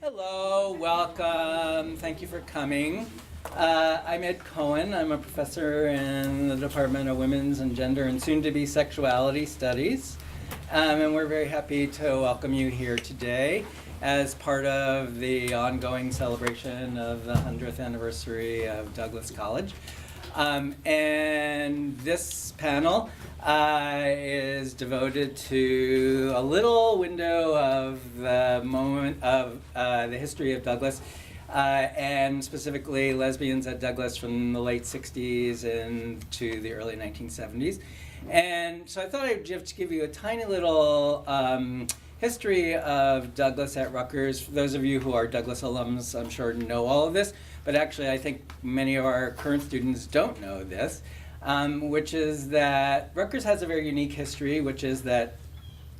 Hello, welcome. Thank you for coming. I'm Ed Cohen. I'm a professor in the Department of Women's and Gender and soon-to-be Sexuality Studies. And we're very happy to welcome you here today as part of the ongoing celebration of the 100th anniversary of Douglas College. And this panel is devoted to a little window of the moment of the history of Douglas, and specifically lesbians at Douglas from the late 60s and to the early 1970s. And so I thought I'd just give you a tiny little history of Douglas at Rutgers. For those of you who are Douglas alums, I'm sure know all of this, but actually I think many of our current students don't know this. Which is that Rutgers has a very unique history, which is that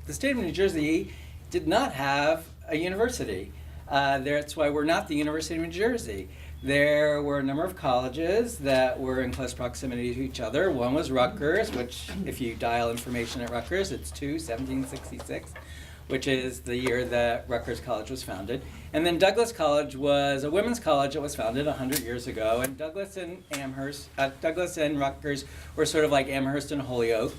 the state of New Jersey did not have a university. That's why we're not the University of New Jersey. There were a number of colleges that were in close proximity to each other. One was Rutgers, which if you dial information at Rutgers, it's 1766, which is the year that Rutgers College was founded. And then Douglas College was a women's college that was founded 100 years ago. And Douglas and Rutgers were sort of like Amherst and Holyoke.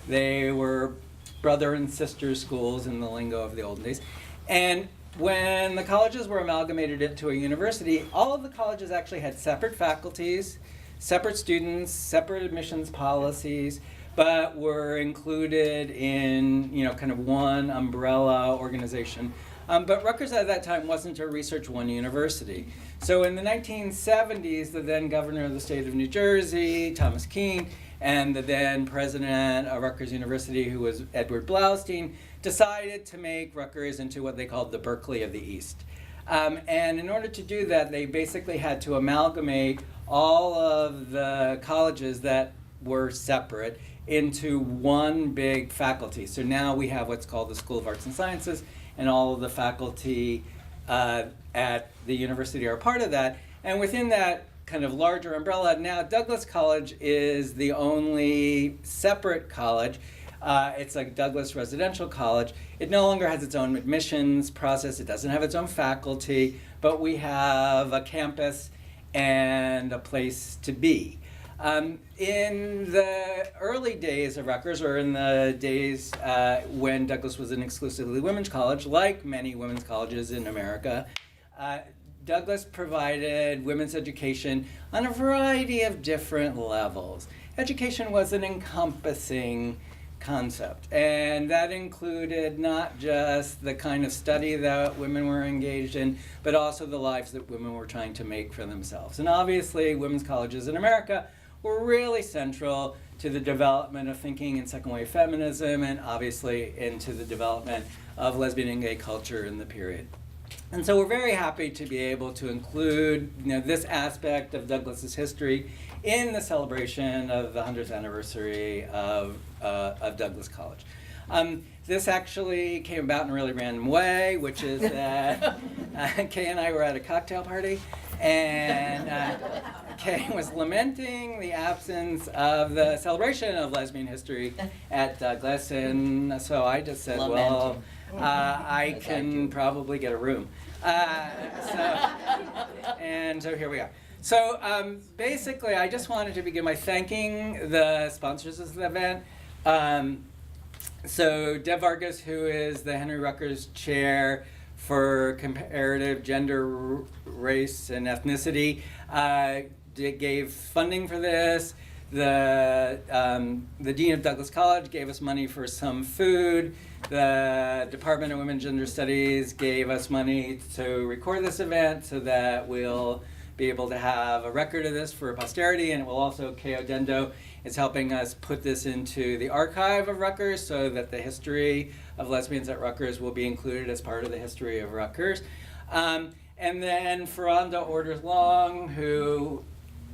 They were brother and sister schools in the lingo of the olden days. And when the colleges were amalgamated into a university, all of the colleges actually had separate faculties, separate students, separate admissions policies, but were included in, kind of one umbrella organization. But Rutgers at that time wasn't a Research One university. So in the 1970s, the then governor of the state of New Jersey, Thomas Keene, and the then president of Rutgers University, who was Edward Blaustein, decided to make Rutgers into what they called the Berkeley of the East. And in order to do that, they basically had to amalgamate all of the colleges that were separate into one big faculty. So now we have what's called the School of Arts and Sciences, and all of the faculty at the university are part of that. And within that kind of larger umbrella, now Douglas College is the only separate college. It's like Douglas Residential College. It no longer has its own admissions process. It doesn't have its own faculty, but we have a campus and a place to be. In the early days of Rutgers, or in the days when Douglas was an exclusively women's college, like many women's colleges in America, Douglas provided women's education on a variety of different levels. Education was an encompassing concept, and that included not just the kind of study that women were engaged in, but also the lives that women were trying to make for themselves. And obviously, women's colleges in America were really central to the development of thinking in second wave feminism, and obviously into the development of lesbian and gay culture in the period. And so we're very happy to be able to include this aspect of Douglas's history in the celebration of the 100th anniversary of Douglas College. This actually came about in a really random way, which is that Kay and I were at a cocktail party, and Kay was lamenting the absence of the celebration of lesbian history at Douglas, and so I just said, well, I can probably get a room. So here we are. So basically, I just wanted to begin by thanking the sponsors of the event. So Deb Vargas, who is the Henry Rutgers Chair for Comparative Gender, Race, and Ethnicity, gave funding for this. The Dean of Douglas College gave us money for some food. The Department of Women's Gender Studies gave us money to record this event so that we'll be able to have a record of this for posterity, and it will also, K.O. Dendo is helping us put this into the archive of Rutgers so that the history of lesbians at Rutgers will be included as part of the history of Rutgers. And then Ferranda Orders Long, who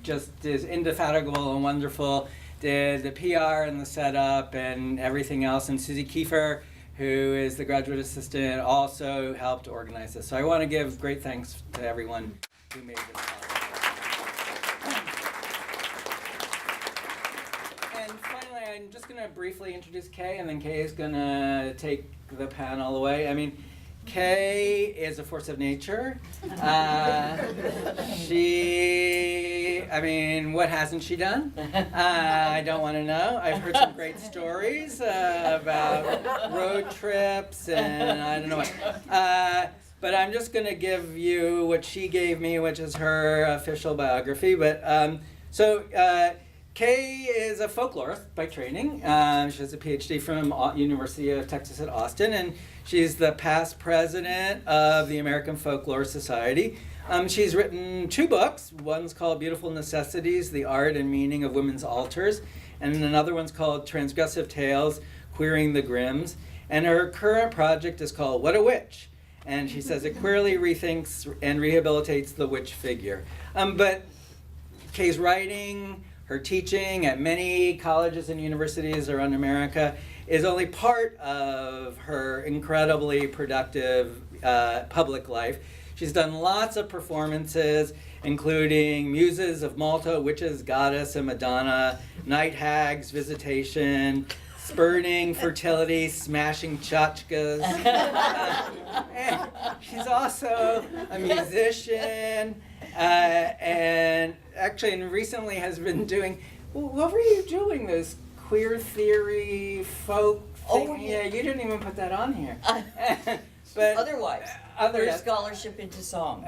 just is indefatigable and wonderful, did the PR and the setup and everything else. And Susie Kiefer, who is the graduate assistant, also helped organize this. So I want to give great thanks to everyone who made this possible. And finally, I'm just going to briefly introduce Kay, and then Kay is going to take the panel away. I mean, Kay is a force of nature. What hasn't she done? I don't want to know. I've heard some great stories about road trips and I don't know what. But I'm just going to give you what she gave me, which is her official biography. Kay is a folklorist by training. She has a PhD from University of Texas at Austin, and she's the past president of the American Folklore Society. She's written 2 books. One's called Beautiful Necessities, The Art and Meaning of Women's Altars, and another one's called Transgressive Tales, Queering the Grimms. And her current project is called What a Witch. And she says it queerly rethinks and rehabilitates the witch figure. But Kay's writing, her teaching at many colleges and universities around America is only part of her incredibly productive public life. She's done lots of performances, including Muses of Malta, Witches, Goddess, and Madonna, Night Hags, Visitation, Spurning, Fertility, Smashing Tchotchkes. And she's also a musician, and recently has been doing, what were you doing, those queer theory folk thing? Oh, yeah, you didn't even put that on here. But otherwise, queer scholarship into song.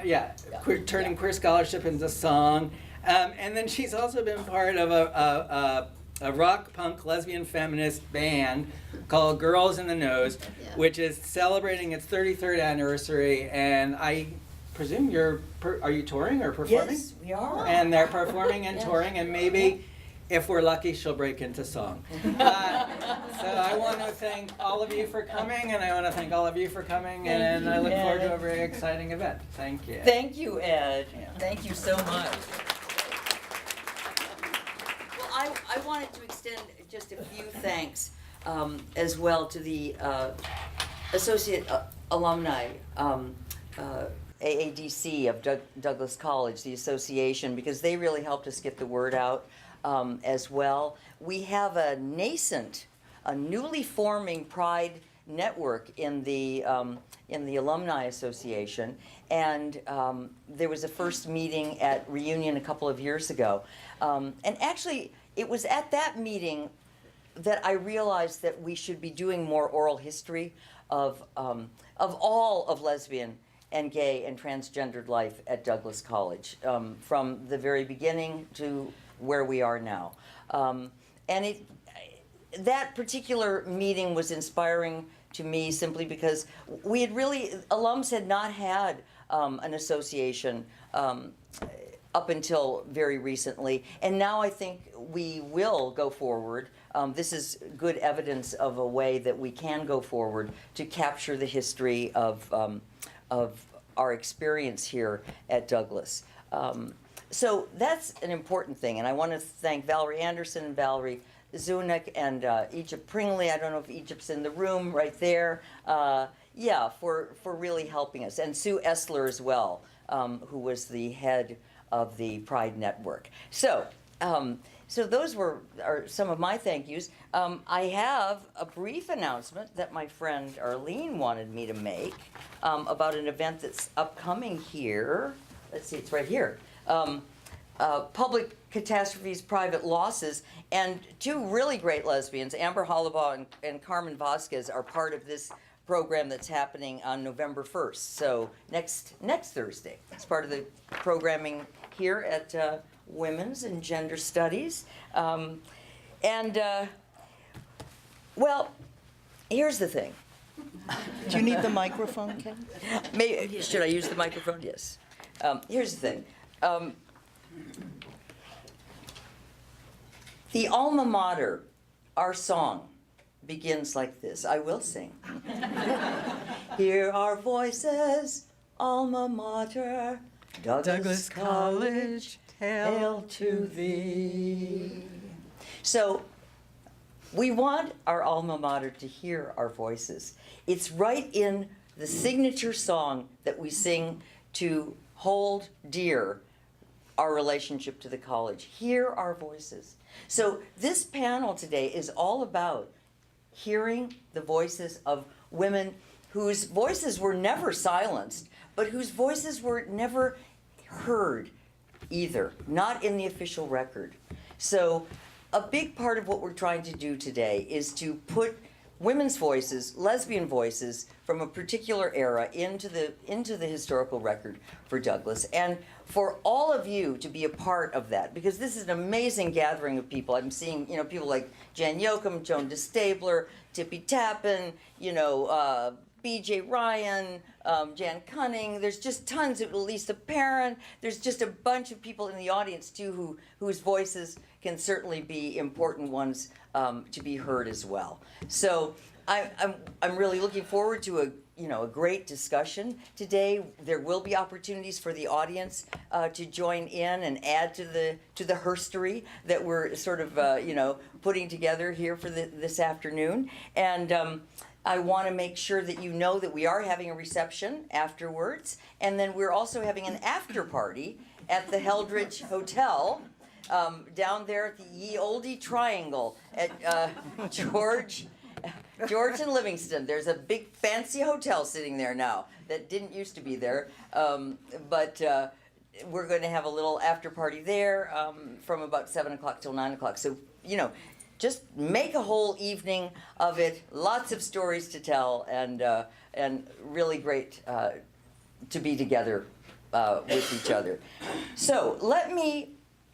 Turning queer scholarship into song. And then she's also been part of a rock punk lesbian feminist band called Girls in the Nose, which is celebrating its 33rd anniversary. And I presume are you touring or performing? Yes, we are. And they're performing and touring, and maybe, if we're lucky, she'll break into song. So I want to thank all of you for coming, and I want to thank all of you for coming, and I look forward to a very exciting event. Thank you. Thank you, Ed. Yeah. Thank you so much. Well, I wanted to extend just a few thanks as well to the Associate Alumni AADC of Douglas College, the association, because they really helped us get the word out. As well. We have a newly forming Pride network in the Alumni Association, and there was a first meeting at Reunion a couple of years ago. And actually, it was at that meeting that I realized that we should be doing more oral history of all of lesbian and gay and transgendered life at Douglas College, from the very beginning to where we are now. And that particular meeting was inspiring to me simply because we had alums had not had an association up until very recently, and now I think we will go forward. This is good evidence of a way that we can go forward to capture the history of our experience here at Douglas. So that's an important thing, and I want to thank Valerie Anderson and Valerie Zunick and Egypt Pringley. I don't know if Egypt's in the room right there. For really helping us, and Sue Essler as well, who was the head of the Pride Network. So those are some of my thank yous. I have a brief announcement that my friend Arlene wanted me to make about an event that's upcoming here. Let's see, it's right here. Public catastrophes, private losses, and 2 really great lesbians, Amber Hollibaugh and Carmen Vasquez, are part of this program that's happening on November 1st. So next Thursday. It's part of the programming here at Women's and Gender Studies. Well, here's the thing. Do you need the microphone, Ken? Should I use the microphone? Yes. Here's the thing. The alma mater, our song, begins like this. I will sing. Hear our voices, alma mater, Douglas College, hail to thee. So we want our alma mater to hear our voices. It's right in the signature song that we sing to hold dear our relationship to the college. Hear our voices. So this panel today is all about hearing the voices of women whose voices were never silenced, but whose voices were never heard either, not in the official record. So a big part of what we're trying to do today is to put women's voices, lesbian voices from a particular era into the historical record for Douglas, and for all of you to be a part of that, because this is an amazing gathering of people. I'm seeing, people like Jan Yoakum, Joan DeStabler, Tippy Tappan, B.J. Ryan, Jan Cunning. There's just tons of Lisa Perrin. There's just a bunch of people in the audience too whose voices can certainly be important ones to be heard as well. So I'm really looking forward to a great discussion today. There will be opportunities for the audience to join in and add to the herstory that we're sort of putting together here for this afternoon. And I want to make sure that you know that we are having a reception afterwards, and then we're also having an after party at the Heldridge Hotel down there at the Ye Olde Triangle at George and Livingston. There's a big fancy hotel sitting there now that didn't used to be there, but we're going to have a little after party there from about 7 o'clock till 9 o'clock. So, just make a whole evening of it. Lots of stories to tell, and really great to be together with each other. So let me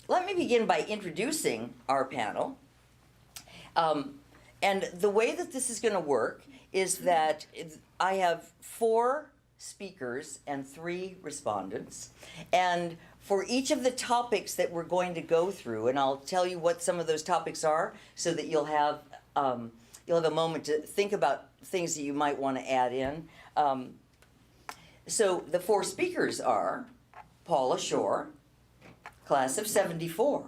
begin by introducing our panel. And the way that this is going to work is that I have 4 speakers and 3 respondents, and for each of the topics that we're going to go through, and I'll tell you what some of those topics are so that you'll have a moment to think about things that you might want to add in. So the 4 speakers are Paula Shore, class of 74,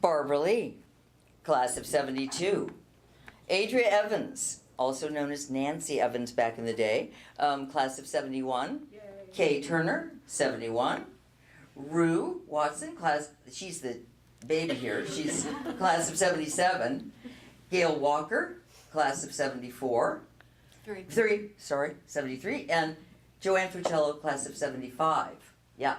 Barbara Lee, class of 72, Adria Evans, also known as Nancy Evans back in the day, class of 71, Kay Turner, 71, Rue Watson, she's the baby here, she's class of 77, Gail Walker, class of 74, 73, and Joanne Fuccello, class of 75. Yeah.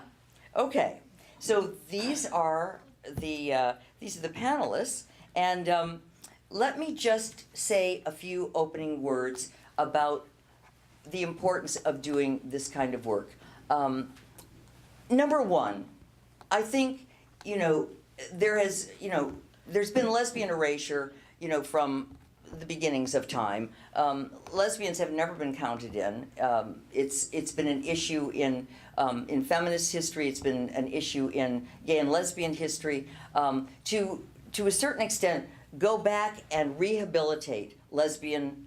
Okay. So these are the panelists, and let me just say a few opening words about the importance of doing this kind of work. Number one, I think, there's been lesbian erasure, from the beginnings of time. Lesbians have never been counted in. It's been an issue in feminist history. It's been an issue in gay and lesbian history. To a certain extent, go back and rehabilitate lesbian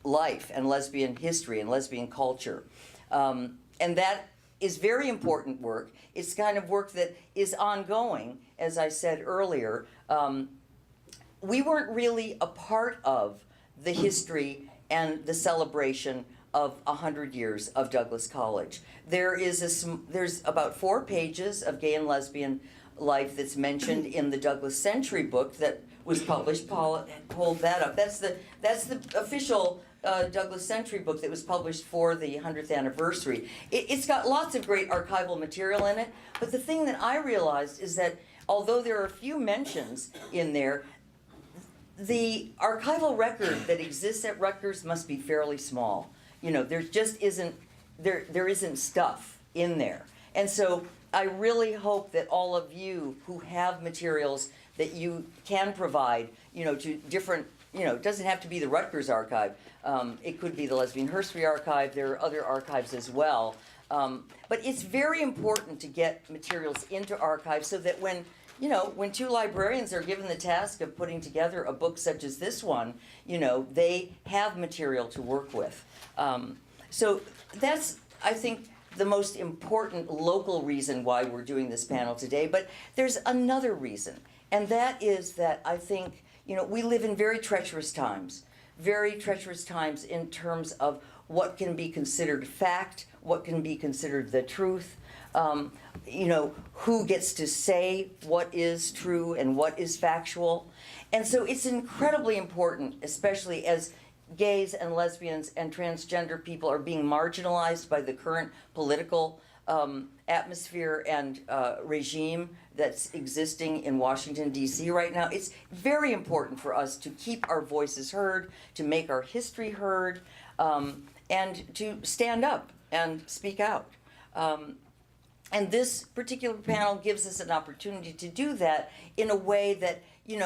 life and lesbian history and lesbian culture. And that is very important work. It's kind of work that is ongoing, as I said earlier. We weren't really a part of the history and the celebration of 100 years of Douglas College. There's about 4 pages of gay and lesbian life that's mentioned in the Douglas Century book that was published. Paula, hold that up. That's the official Douglas Century book that was published for the 100th anniversary. It's got lots of great archival material in it, but the thing that I realized is that although there are a few mentions in there, the archival record that exists at Rutgers must be fairly small. There just isn't there isn't stuff in there. And so I really hope that all of you who have materials that you can provide, to different, it doesn't have to be the Rutgers archive. It could be the Lesbian Herstory archive. There are other archives as well. But it's very important to get materials into archives so that when 2 librarians are given the task of putting together a book such as this one, they have material to work with. So that's, I think, the most important local reason why we're doing this panel today. But there's another reason, and that is that I think, we live in very treacherous times in terms of what can be considered fact, what can be considered the truth, who gets to say what is true and what is factual. And so it's incredibly important, especially as gays and lesbians and transgender people are being marginalized by the current political atmosphere and regime that's existing in Washington, D.C. right now. It's very important for us to keep our voices heard, to make our history heard, and to stand up and speak out. And this particular panel gives us an opportunity to do that in a way that, in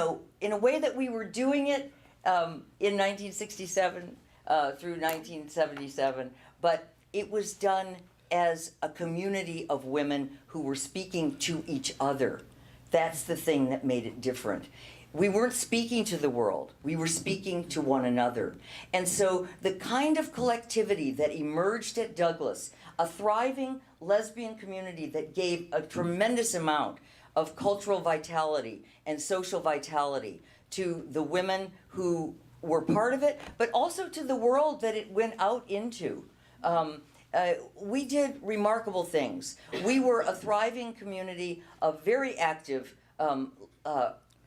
a way that we were doing it in 1967 through 1977, but it was done as a community of women who were speaking to each other. That's the thing that made it different. We weren't speaking to the world, we were speaking to one another. And so the kind of collectivity that emerged at Douglas, a thriving lesbian community that gave a tremendous amount of cultural vitality and social vitality to the women who were part of it, but also to the world that it went out into. We did remarkable things. We were a thriving community of very active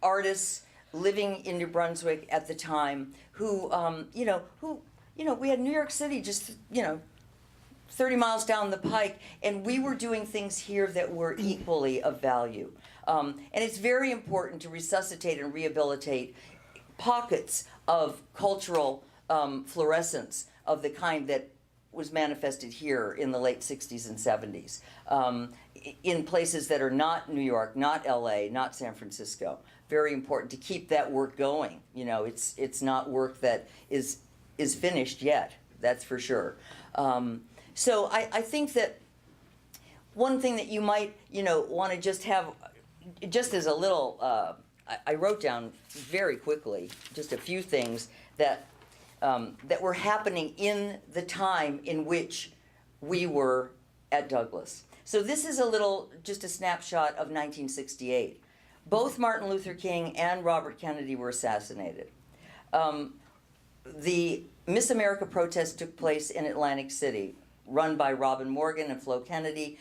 artists living in New Brunswick at the time who, we had New York City just, 30 miles down the pike, and we were doing things here that were equally of value. And it's very important to resuscitate and rehabilitate pockets of cultural fluorescence of the kind that was manifested here in the late 60s and 70s, in places that are not New York, not LA, not San Francisco. Very important to keep that work going. It's not work that is finished yet, that's for sure. So I think that one thing that you might, want to just have, just as a little, I wrote down very quickly just a few things that were happening in the time in which we were at Douglas. So this is just a snapshot of 1968. Both Martin Luther King and Robert Kennedy were assassinated. The Miss America protest took place in Atlantic City, run by Robin Morgan and Flo Kennedy.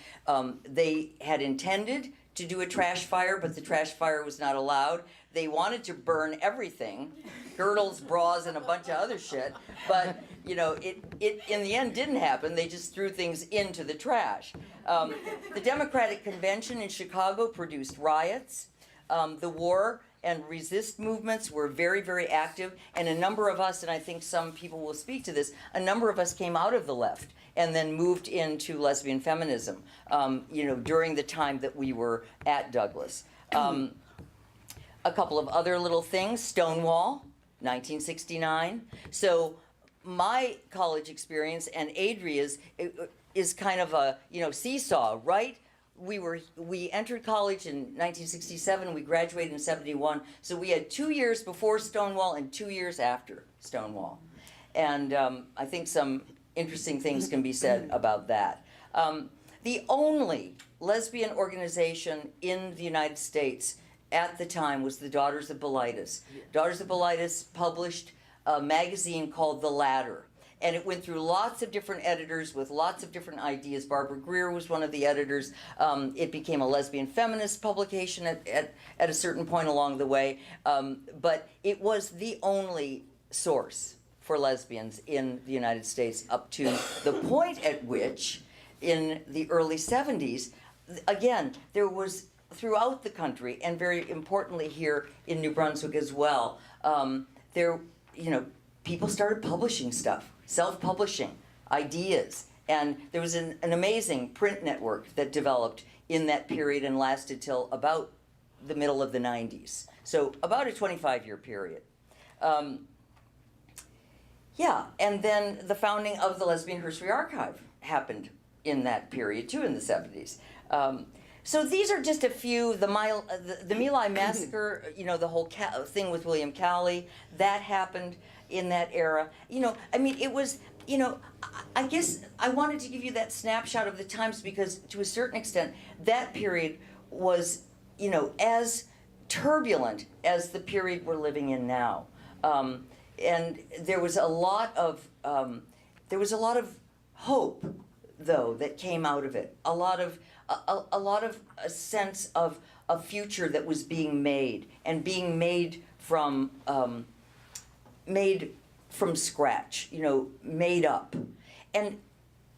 They had intended to do a trash fire, but the trash fire was not allowed. They wanted to burn everything, girdles, bras, and a bunch of other shit, but it in the end didn't happen. They just threw things into the trash. The Democratic Convention in Chicago produced riots. The war and resist movements were very, very active, and a number of us, and I think some people will speak to this, a number of us came out of the left and then moved into lesbian feminism, during the time that we were at Douglas. A couple of other little things, Stonewall, 1969. So my college experience and Adria's is kind of a, seesaw, right? We entered college in 1967, we graduated in 71, so we had 2 years before Stonewall and 2 years after Stonewall. And I think some interesting things can be said about that. The only lesbian organization in the United States at the time was the Daughters of Bilitis. Daughters of Bilitis published a magazine called The Ladder. And it went through lots of different editors with lots of different ideas. Barbara Greer was one of the editors. It became a lesbian feminist publication at a certain point along the way. But it was the only source for lesbians in the United States up to the point at which, in the early 70s, again, there was throughout the country, and very importantly here in New Brunswick as well, people started publishing stuff, self-publishing ideas, and there was an amazing print network that developed in that period and lasted till about the middle of the 90s. So about a 25-year period. And then the founding of the Lesbian History Archive happened in that period too, in the 70s. So these are just a few. The My Lai massacre, the whole thing with William Cowley, that happened in that era. It was, I guess I wanted to give you that snapshot of the times because to a certain extent, that period was, as turbulent as the period we're living in now. And there was a lot of hope, though, that came out of it. A lot of a sense of a future that was being made, and being made from from scratch, made up. And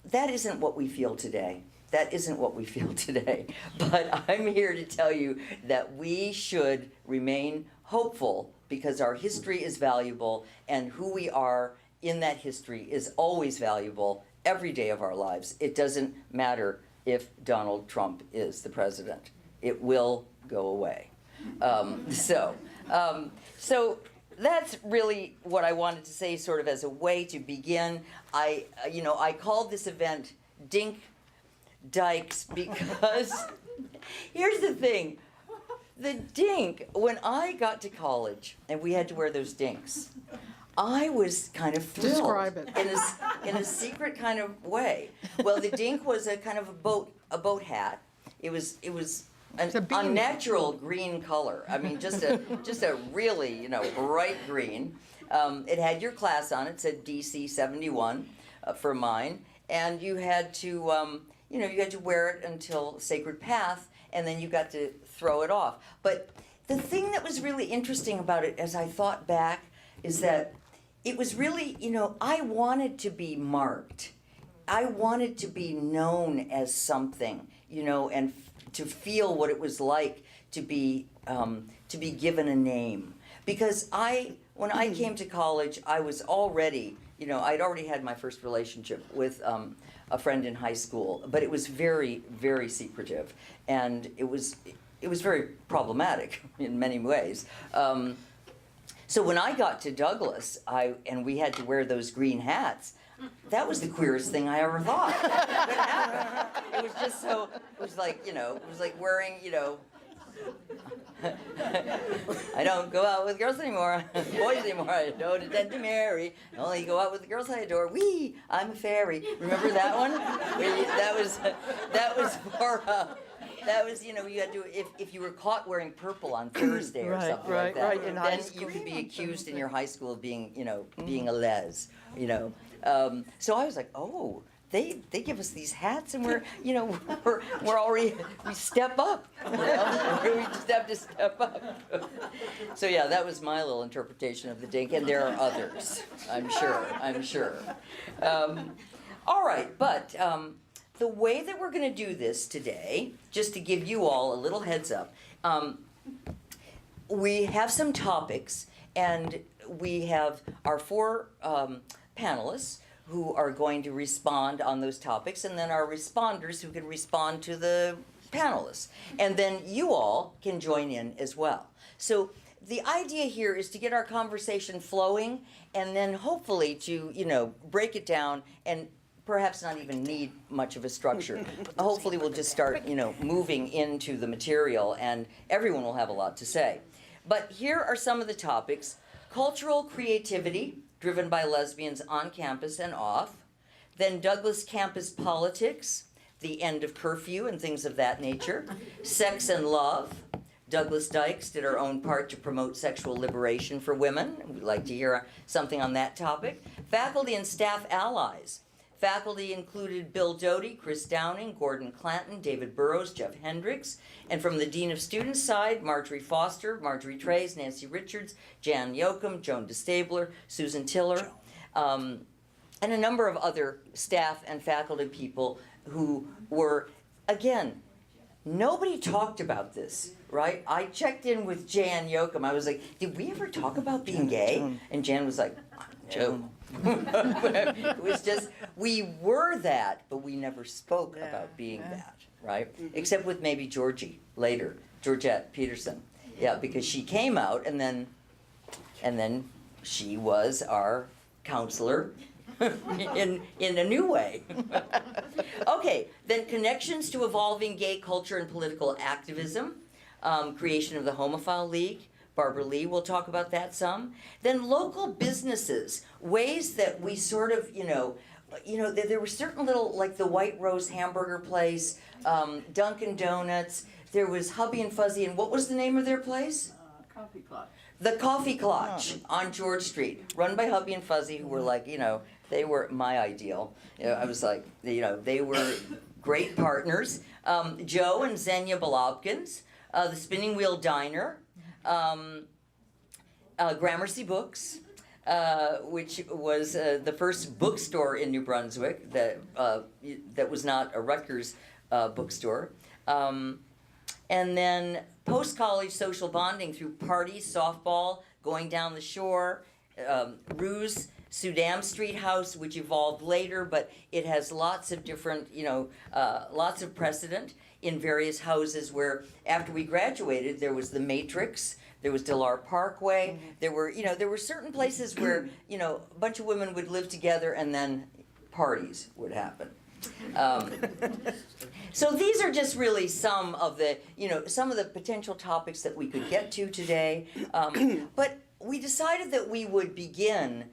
that isn't what we feel today. That isn't what we feel today. But I'm here to tell you that we should remain hopeful because our history is valuable and who we are in that history is always valuable every day of our lives. It doesn't matter if Donald Trump is the president. It will go away. So that's really what I wanted to say sort of as a way to begin. I called this event Dink, Dykes because here's the thing. The Dink, when I got to college and we had to wear those dinks, I was kind of thrilled. Describe it. In a secret kind of way. Well, the Dink was a kind of a boat hat. It was an unnatural green color. I mean, just a really bright green. It had your class on it. Said DC 71 for mine, and you had to you had to wear it until Sacred Path, and then you got to throw it off. But the thing that was really interesting about it, as I thought back, is that it was really, I wanted to be marked. I wanted to be known as something, and to feel what it was like to be given a name. Because when I came to college, I was already, I'd already had my first relationship with a friend in high school, but it was very, very secretive, and it was very problematic in many ways. So when I got to Douglas, and we had to wear those green hats, that was the queerest thing I ever thought could happen. It was just so, it was like wearing, I don't go out with girls anymore, boys anymore, I don't intend to marry, I only go out with the girls I adore, wee, I'm a fairy. Remember that one? That was for, you had to, if you were caught wearing purple on Thursday or something like that, in then high school. you could be accused in your high school of being, being a les, So I was like, oh, they give us these hats and we're already, we step up, we just have to step up. So yeah, that was my little interpretation of the Dink, and there are others, I'm sure. All right, but the way that we're going to do this today, just to give you all a little heads up, we have some topics, and we have our four panelists who are going to respond on those topics, and then our responders who can respond to the panelists. And then you all can join in as well. So the idea here is to get our conversation flowing, and then hopefully to, break it down and perhaps not even need much of a structure. Hopefully we'll just start, moving into the material, and everyone will have a lot to say. But here are some of the topics. Cultural creativity, driven by lesbians on campus and off. Then Douglas campus politics, the end of curfew and things of that nature. Sex and love. Douglas Dykes did our own part to promote sexual liberation for women. We'd like to hear something on that topic. Faculty and staff allies. Faculty included Bill Doty, Chris Downing, Gordon Clanton, David Burrows, Jeff Hendricks, and from the Dean of Students side, Marjorie Foster, Marjorie Trays, Nancy Richards, Jan Yoakum, Joan DeStabler, Susan Tiller, and a number of other staff and faculty people who were, again, nobody talked about this, right? I checked in with Jan Yoakum. I was like, did we ever talk about being gay? And Jan was like, no. It was just, we were that, but we never spoke about being that, right? Except with maybe Georgie later, Georgette Peterson. Yeah, because she came out and then she was our counselor in a new way. Okay, then connections to evolving gay culture and political activism, creation of the Homophile League. Barbara Lee will talk about that some. Then local businesses, ways that we sort of, there were certain little, like the White Rose hamburger place, Dunkin' Donuts, there was Hubby and Fuzzy, and what was the name of their place? Coffee Clutch. The Coffee Clutch on George Street, run by Hubby and Fuzzy, who were like, they were my ideal. I was like, they were great partners. Joe and Xenia Balobkins, the Spinning Wheel Diner, Gramercy Books, which was the first bookstore in New Brunswick that was not a Rutgers bookstore. And then post-college social bonding through parties, softball, going down the shore, Rue's Sudam Street House, which evolved later, but it has lots of different, lots of precedent in various houses where after we graduated, there was the Matrix, there was Delar Parkway, there were certain places where, a bunch of women would live together and then parties would happen. So these are just really some of the potential topics that we could get to today. But we decided that we would begin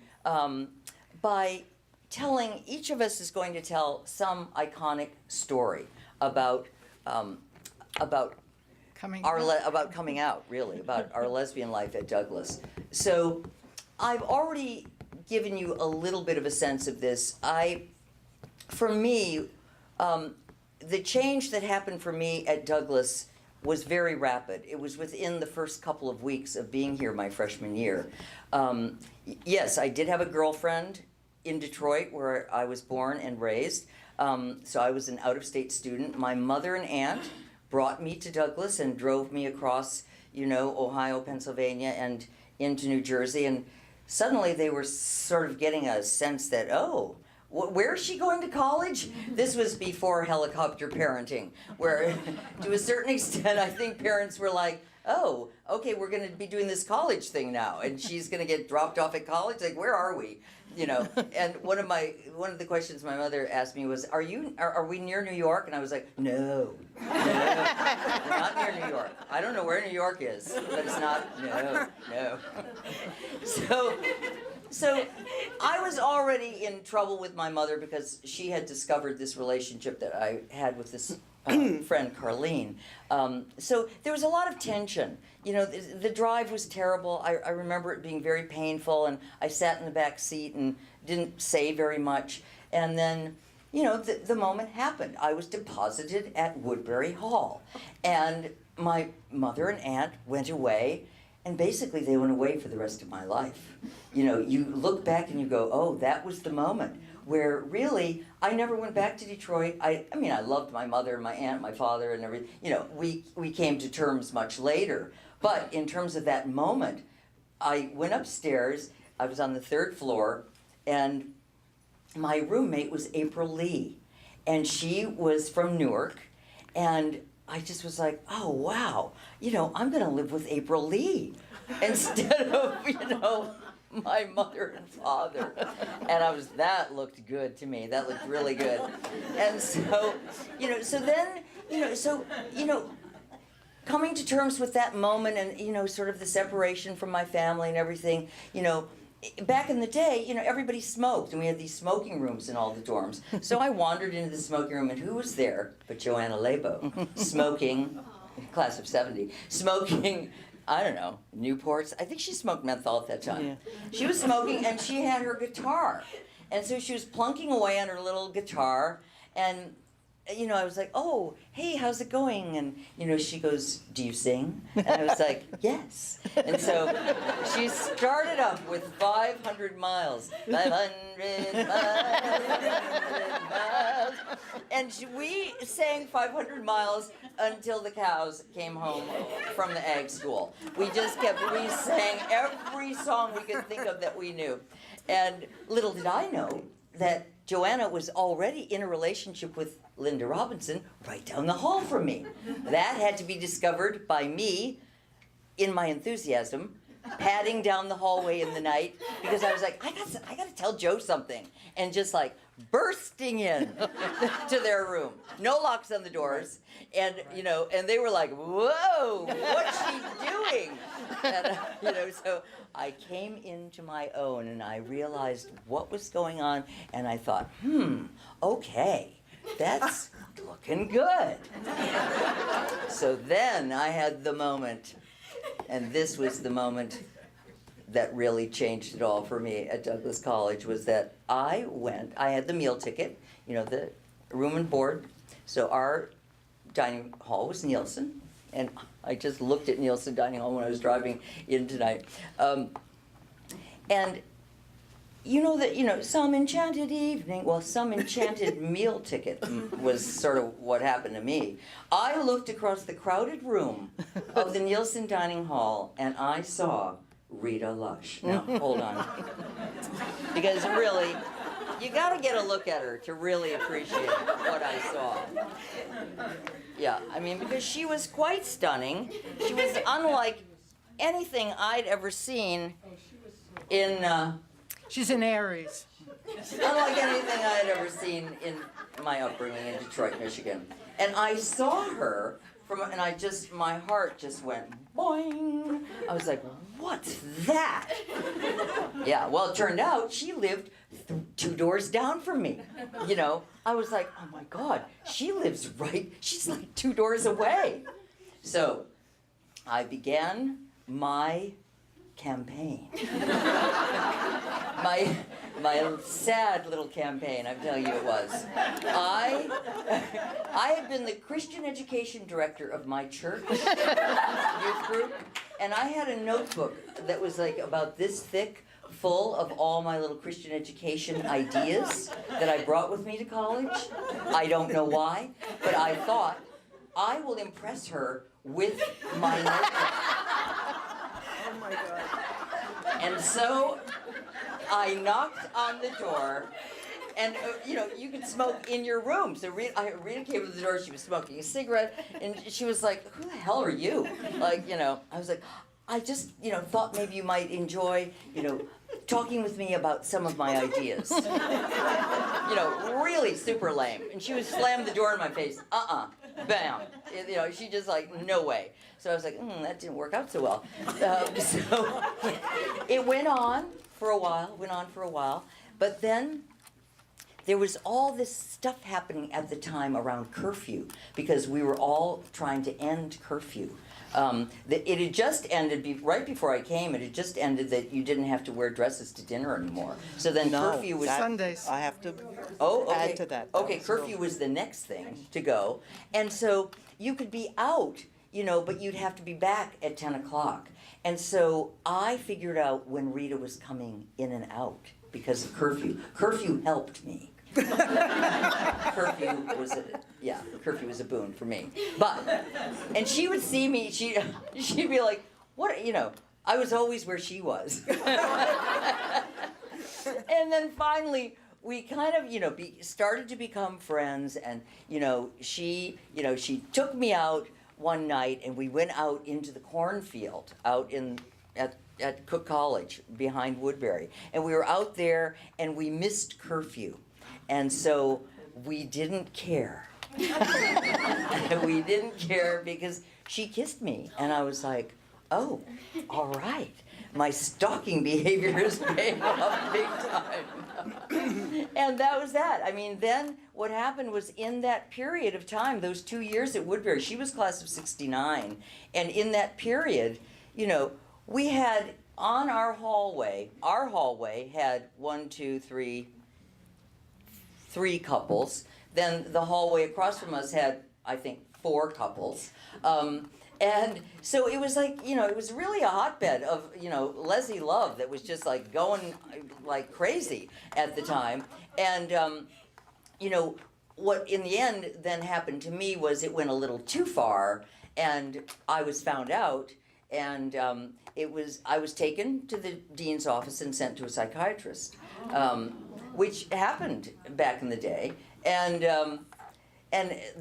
by telling, each of us is going to tell some iconic story about coming out, really, about our lesbian life at Douglas. So I've already given you a little bit of a sense of this. For me, the change that happened for me at Douglas was very rapid. It was within the first couple of weeks of being here my freshman year. Yes, I did have a girlfriend in Detroit where I was born and raised. So I was an out-of-state student. My mother and aunt brought me to Douglas and drove me across, Ohio, Pennsylvania, and into New Jersey. And suddenly they were sort of getting a sense that, oh, where is she going to college? This was before helicopter parenting, where to a certain extent I think parents were like, oh, okay, we're going to be doing this college thing now, and she's going to get dropped off at college. Like, where are we? And one of the questions my mother asked me was, are we near New York? And I was like, no, we're not near New York. I don't know where New York is, but it's not. No. So I was already in trouble with my mother because she had discovered this relationship that I had with this friend, Carlene. So there was a lot of tension. The drive was terrible. I remember it being very painful, and I sat in the back seat and didn't say very much. And then, the moment happened. I was deposited at Woodbury Hall. And my mother and aunt went away. And basically, they went away for the rest of my life. You look back and you go, oh, that was the moment where really I never went back to Detroit. I mean, I loved my mother and my aunt, my father, and everything. We came to terms much later. But in terms of that moment, I went upstairs. I was on the 3rd floor, and my roommate was April Lee, and she was from Newark, and I just was like, oh, wow, I'm going to live with April Lee instead of, my mother and father. And that looked good to me. That looked really good. And so, coming to terms with that moment and, sort of the separation from my family and everything, back in the day, everybody smoked, and we had these smoking rooms in all the dorms. So I wandered into the smoking room, and who was there but Joanna Labo, smoking, class of 70, smoking, I don't know, Newports. I think she smoked menthol at that time. Yeah. She was smoking, and she had her guitar. And so she was plunking away on her little guitar, and I was like, oh, hey, how's it going? And, she goes, do you sing? And I was like, yes. And so she started up with 500 miles, 500 miles. And we sang 500 miles until the cows came home from the ag school. We sang every song we could think of that we knew. And little did I know that Joanna was already in a relationship with Linda Robinson right down the hall from me. That had to be discovered by me in my enthusiasm, padding down the hallway in the night, because I was like, I got to tell Joe something, and just like bursting in to their room. No locks on the doors, and and they were like, whoa, what's she doing? And so I came into my own, and I realized what was going on, and I thought, okay, that's looking good. So then I had the moment, and this was the moment that really changed it all for me at Douglas College, was that I had the meal ticket, the room and board. So our dining hall was Nielsen, and I just looked at Nielsen Dining Hall when I was driving in tonight. And you know that, some enchanted evening, well, some enchanted meal ticket was sort of what happened to me. I looked across the crowded room of the Nielsen Dining Hall and I saw Rita Lush. Now, hold on. Because really, you gotta get a look at her to really appreciate what I saw. Yeah, I mean, because she was quite stunning. She was unlike anything I'd ever seen in, She's an Aries. unlike anything I had ever seen in my upbringing in Detroit, Michigan. And I saw her and my heart just went boing. I was like, what's that? Yeah, well, it turned out she lived 2 doors down from me. I was like, oh my God, she's like 2 doors away. So I began my campaign. My sad little campaign, I'm telling you it was. I had been the Christian education director of my church youth group, and I had a notebook that was like about this thick, full of all my little Christian education ideas that I brought with me to college. I don't know why, but I thought, I will impress her with my notebook. Oh my God. And so I knocked on the door, and you could smoke in your room. So Rita came to the door. She was smoking a cigarette, and she was like, "Who the hell are you?" I was like, "I just thought maybe you might enjoy talking with me about some of my ideas." Really super lame. And she would slam the door in my face. Bam. She just like, no way. So I was like, that didn't work out so well. So it went on for a while, but then there was all this stuff happening at the time around curfew, because we were all trying to end curfew. It had just ended, right before I came, it had just ended that you didn't have to wear dresses to dinner anymore. So then curfew was... Sundays. I have to okay. add to that. Okay, curfew was the next thing to go. And so you could be out, but you'd have to be back at 10 o'clock. And so I figured out when Rita was coming in and out because of curfew. Curfew helped me. Curfew was a boon for me. And she would see me, she'd be like, what, I was always where she was. And then finally, we kind of, started to become friends, and, she took me out one night, and we went out into the cornfield, out at Cook College, behind Woodbury. And we were out there, and we missed curfew. And so we didn't care. We didn't care because she kissed me. And I was like, oh, all right. My stalking behavior is paying off big time. And that was that. I mean, then what happened was in that period of time, those 2 years at Woodbury, she was class of 69. And in that period, we had on our hallway had 3 couples. Then the hallway across from us had, I think, 4 couples. And so it was like, it was really a hotbed of, Leslie love that was just like going like crazy at the time. And, what in the end then happened to me was it went a little too far, and I was found out, and I was taken to the dean's office and sent to a psychiatrist. Which happened back in the day, and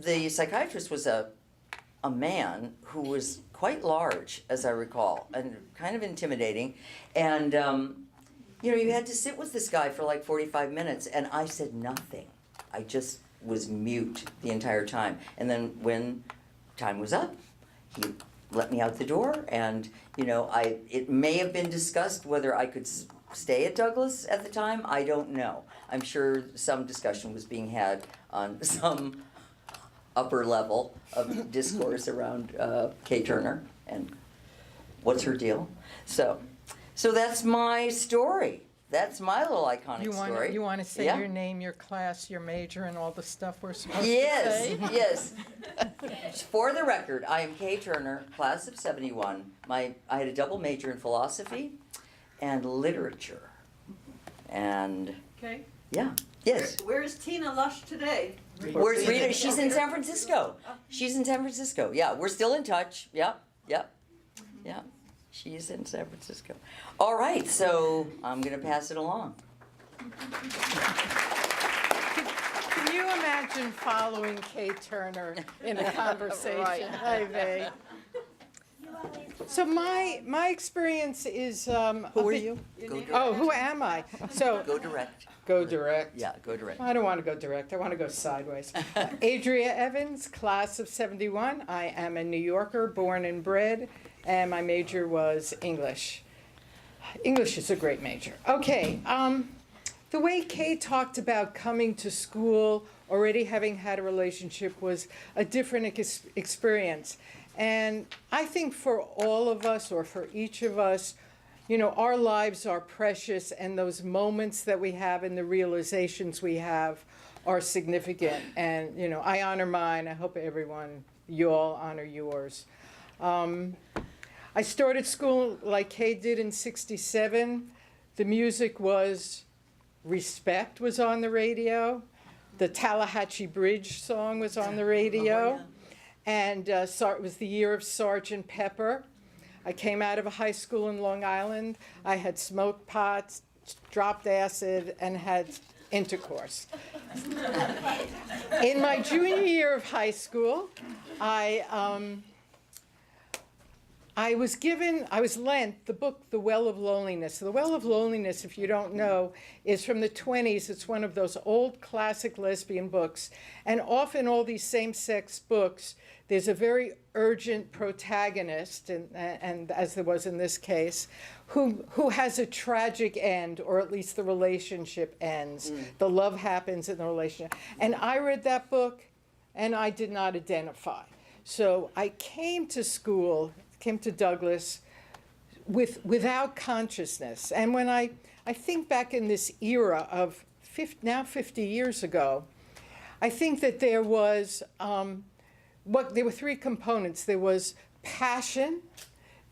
the psychiatrist was a man who was quite large, as I recall, and kind of intimidating, and you had to sit with this guy for like 45 minutes, and I said nothing. I just was mute the entire time, and then when time was up, he let me out the door, and it may have been discussed whether I could stay at Douglas at the time. I don't know. I'm sure some discussion was being had on some upper level of discourse around Kay Turner and what's her deal. So that's my story. That's my little iconic story. You want to say your name, your class, your major, and all the stuff we're supposed to say? Yes. For the record, I am Kay Turner, class of 71. I had a double major in philosophy and literature. And, Okay. yeah, yes. Where is Tina Lush today? Where's Rita? She's in San Francisco. She's in San Francisco. Yeah, we're still in touch. Yep. She's in San Francisco. All right, so I'm going to pass it along. Can you imagine following Kay Turner in a conversation? Hi, Vay. So my experience is Who are you? Go direct. Oh, who am I? So Go direct. go direct. Yeah, go direct. I don't want to go direct. I want to go sideways. Adria Evans, class of '71. I am a New Yorker, born and bred, and my major was English. English is a great major. Okay. The way Kay talked about coming to school, already having had a relationship, was a different experience. And I think for all of us, or for each of us, you know, our lives are precious, and those moments that we have and the realizations we have are significant. And, you know, I honor mine. I hope everyone, you all honor yours. I started school like Kay did in '67. The music was Respect was on the radio. The Tallahatchie Bridge song was on the radio. And it was the year of Sergeant Pepper. I came out of a high school in Long Island. I had smoked pots, dropped acid, and had intercourse. In my junior year of high school, I was lent the book, The Well of Loneliness. The Well of Loneliness, if you don't know, is from the 20s. It's one of those old classic lesbian books. And often all these same-sex books, there's a very urgent protagonist, and as there was in this case, who has a tragic end, or at least the relationship ends. The love happens in the relationship. And I read that book, and I did not identify. So I came to school, came to Douglas without consciousness. And when I think back in this era of now 50 years ago, I think that there was, there were three components. There was passion,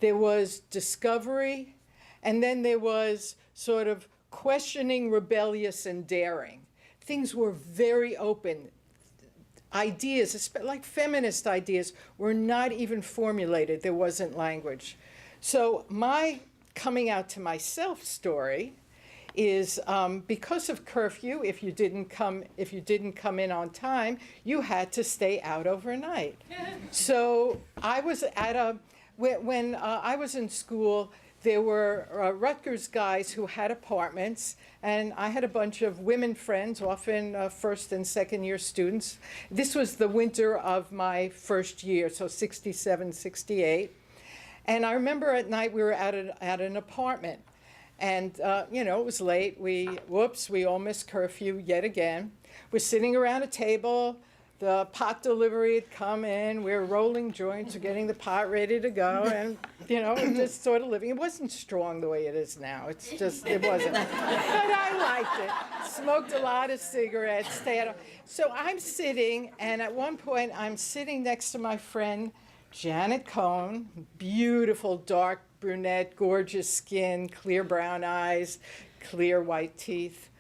there was discovery, and then there was sort of questioning, rebellious, and daring. Things were very open. Ideas, like feminist ideas, were not even formulated. There wasn't language. So my coming out to myself story is because of curfew. If you didn't come in on time, you had to stay out overnight. So I was when I was in school, there were Rutgers guys who had apartments, and I had a bunch of women friends, often first and second year students. This was the winter of my first year, so '67, '68. And I remember at night we were at an apartment, and you know, it was late. We all missed curfew yet again. We're sitting around a table. The pot delivery had come in. We were rolling joints, we're getting the pot ready to go, and, you know, just sort of living. It wasn't strong the way it is now. It wasn't. But I liked it. Smoked a lot of cigarettes, stayed at home. So I'm sitting, and at one point, I'm sitting next to my friend, Janet Cohen, beautiful, dark brunette, gorgeous skin, clear brown eyes, clear white teeth.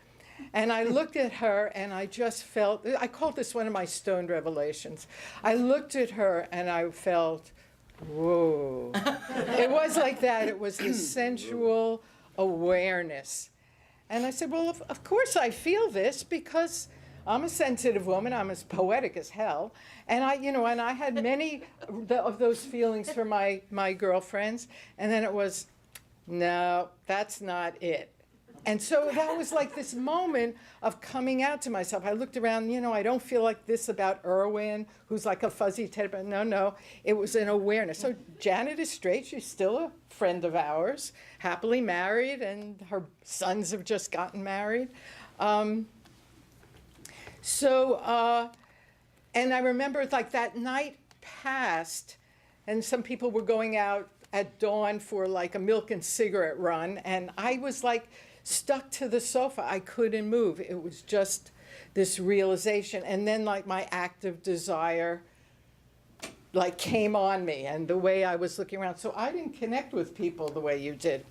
And I looked at her, and I just felt, I called this one of my stoned revelations. I looked at her, and I felt, whoa. It was like that. It was this sensual awareness. And I said, well, of course I feel this, because I'm a sensitive woman. I'm as poetic as hell. And I had many of those feelings for my girlfriends. And then it was, no, that's not it. And so that was like this moment of coming out to myself. I looked around, I don't feel like this about Irwin, who's like a fuzzy teddy bear. No, it was an awareness. So Janet is straight. She's still a friend of ours, happily married, and her sons have just gotten married. And I remember like that night passed, and some people were going out at dawn for like a milk and cigarette run, and I was like, stuck to the sofa. I couldn't move. It was just this realization. And then like my active desire like came on me and the way I was looking around. So I didn't connect with people the way you did.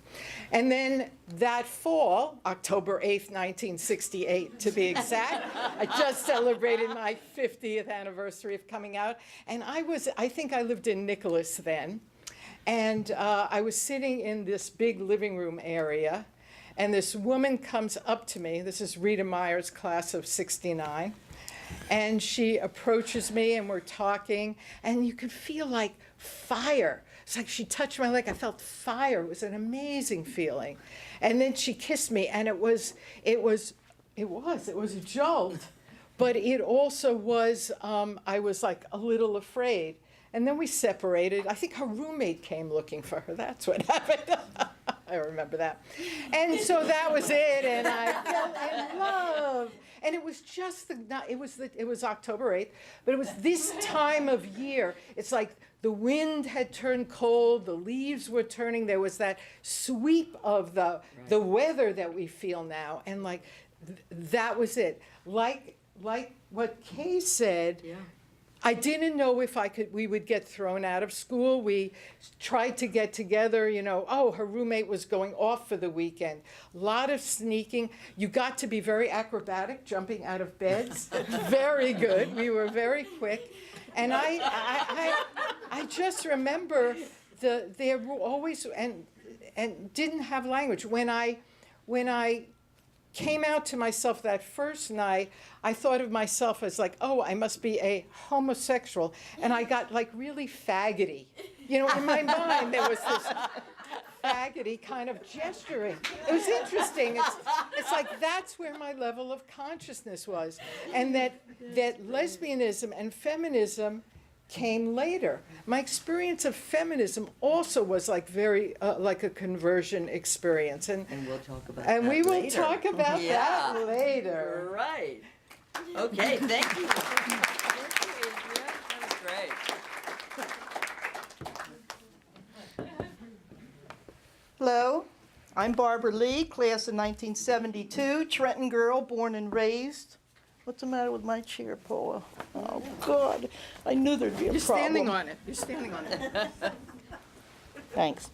And then that fall, October 8th, 1968 to be exact, I just celebrated my 50th anniversary of coming out. And I think I lived in Nicholas then. And I was sitting in this big living room area. And this woman comes up to me. This is Rita Meyer's class of '69. And she approaches me and we're talking, and you could feel like fire. It's like she touched my leg. I felt fire. It was an amazing feeling. And then she kissed me, and it was a jolt. But it also was, I was like a little afraid. And then we separated. I think her roommate came looking for her. That's what happened. I remember that. And so that was it, and I fell in love. And it was just it was October 8th, but it was this time of year. It's like the wind had turned cold, the leaves were turning, there was that sweep of the weather that we feel now, and like that was it. Like what Kay said, yeah. I didn't know if we would get thrown out of school. We tried to get together, her roommate was going off for the weekend. A lot of sneaking. You got to be very acrobatic, jumping out of beds. Very good. We were very quick. And I just remember they were always, and didn't have language. When I came out to myself that first night, I thought of myself as like, oh, I must be a homosexual. And I got like really faggoty. In my mind, there was this faggoty kind of gesturing. It was interesting. It's like that's where my level of consciousness was. And that lesbianism and feminism came later. My experience of feminism also was like very like a conversion experience, and we'll talk about and that we will later. talk about that later. Right. Okay. Thank you. Thank you, Adria. That was great. Hello, I'm Barbara Lee, class of 1972, Trenton girl, born and raised. What's the matter with my chair, Paula? Oh, God. I knew there'd be a problem. You're standing on it. You're standing on it. Thanks.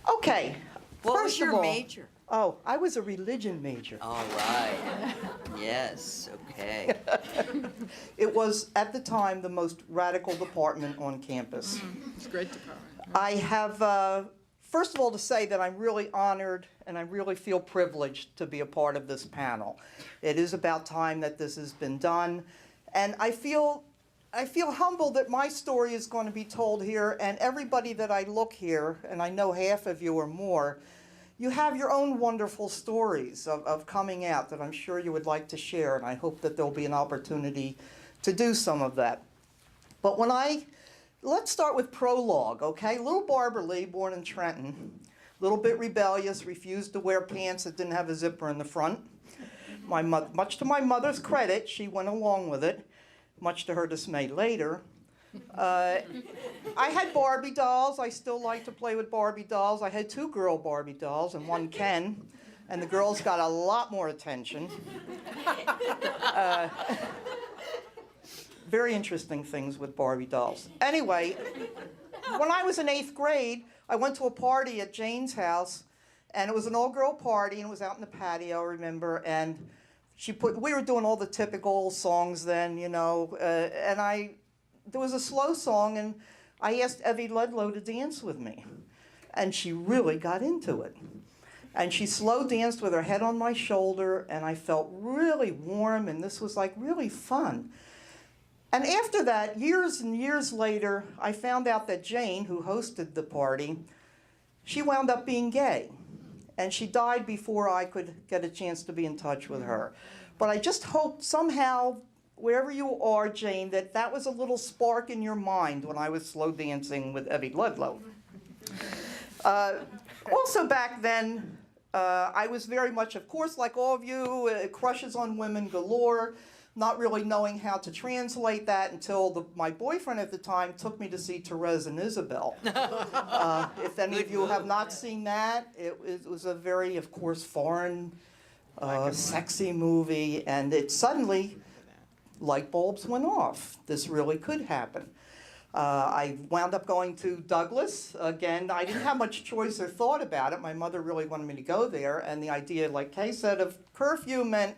Okay. What was First your of all, major? Oh, I was a religion major. All right. Yes. Okay. It was, at the time, the most radical department on campus. It's a great department. I have, first of all, to say that I'm really honored and I really feel privileged to be a part of this panel. It is about time that this has been done. And I feel humbled that my story is going to be told here, and everybody that I look here, and I know half of you or more, you have your own wonderful stories of coming out that I'm sure you would like to share, and I hope that there'll be an opportunity to do some of that. But let's start with prologue, okay? Little Barbara Lee, born in Trenton, a little bit rebellious, refused to wear pants that didn't have a zipper in the front. Much to my mother's credit, she went along with it, much to her dismay later. I had Barbie dolls. I still like to play with Barbie dolls. I had 2 girl Barbie dolls and 1 Ken, and the girls got a lot more attention. Very interesting things with Barbie dolls. Anyway, when I was in 8th grade, I went to a party at Jane's house, and it was an all-girl party, and it was out in the patio, I remember, and we were doing all the typical songs then, and there was a slow song, and I asked Evie Ludlow to dance with me, and she really got into it. And she slow danced with her head on my shoulder, and I felt really warm, and this was like really fun. And after that, years and years later, I found out that Jane, who hosted the party, she wound up being gay. And she died before I could get a chance to be in touch with her. But I just hope somehow, wherever you are, Jane, that was a little spark in your mind when I was slow dancing with Evie Ludlow. Also back then, I was very much, of course, like all of you, crushes on women galore. Not really knowing how to translate that until my boyfriend at the time took me to see Therese and Isabel. If any of you have not seen that, it was a very, of course, foreign, sexy movie, and it suddenly, light bulbs went off. This really could happen. I wound up going to Douglas. Again, I didn't have much choice or thought about it. My mother really wanted me to go there, and the idea, like Kay said, of curfew meant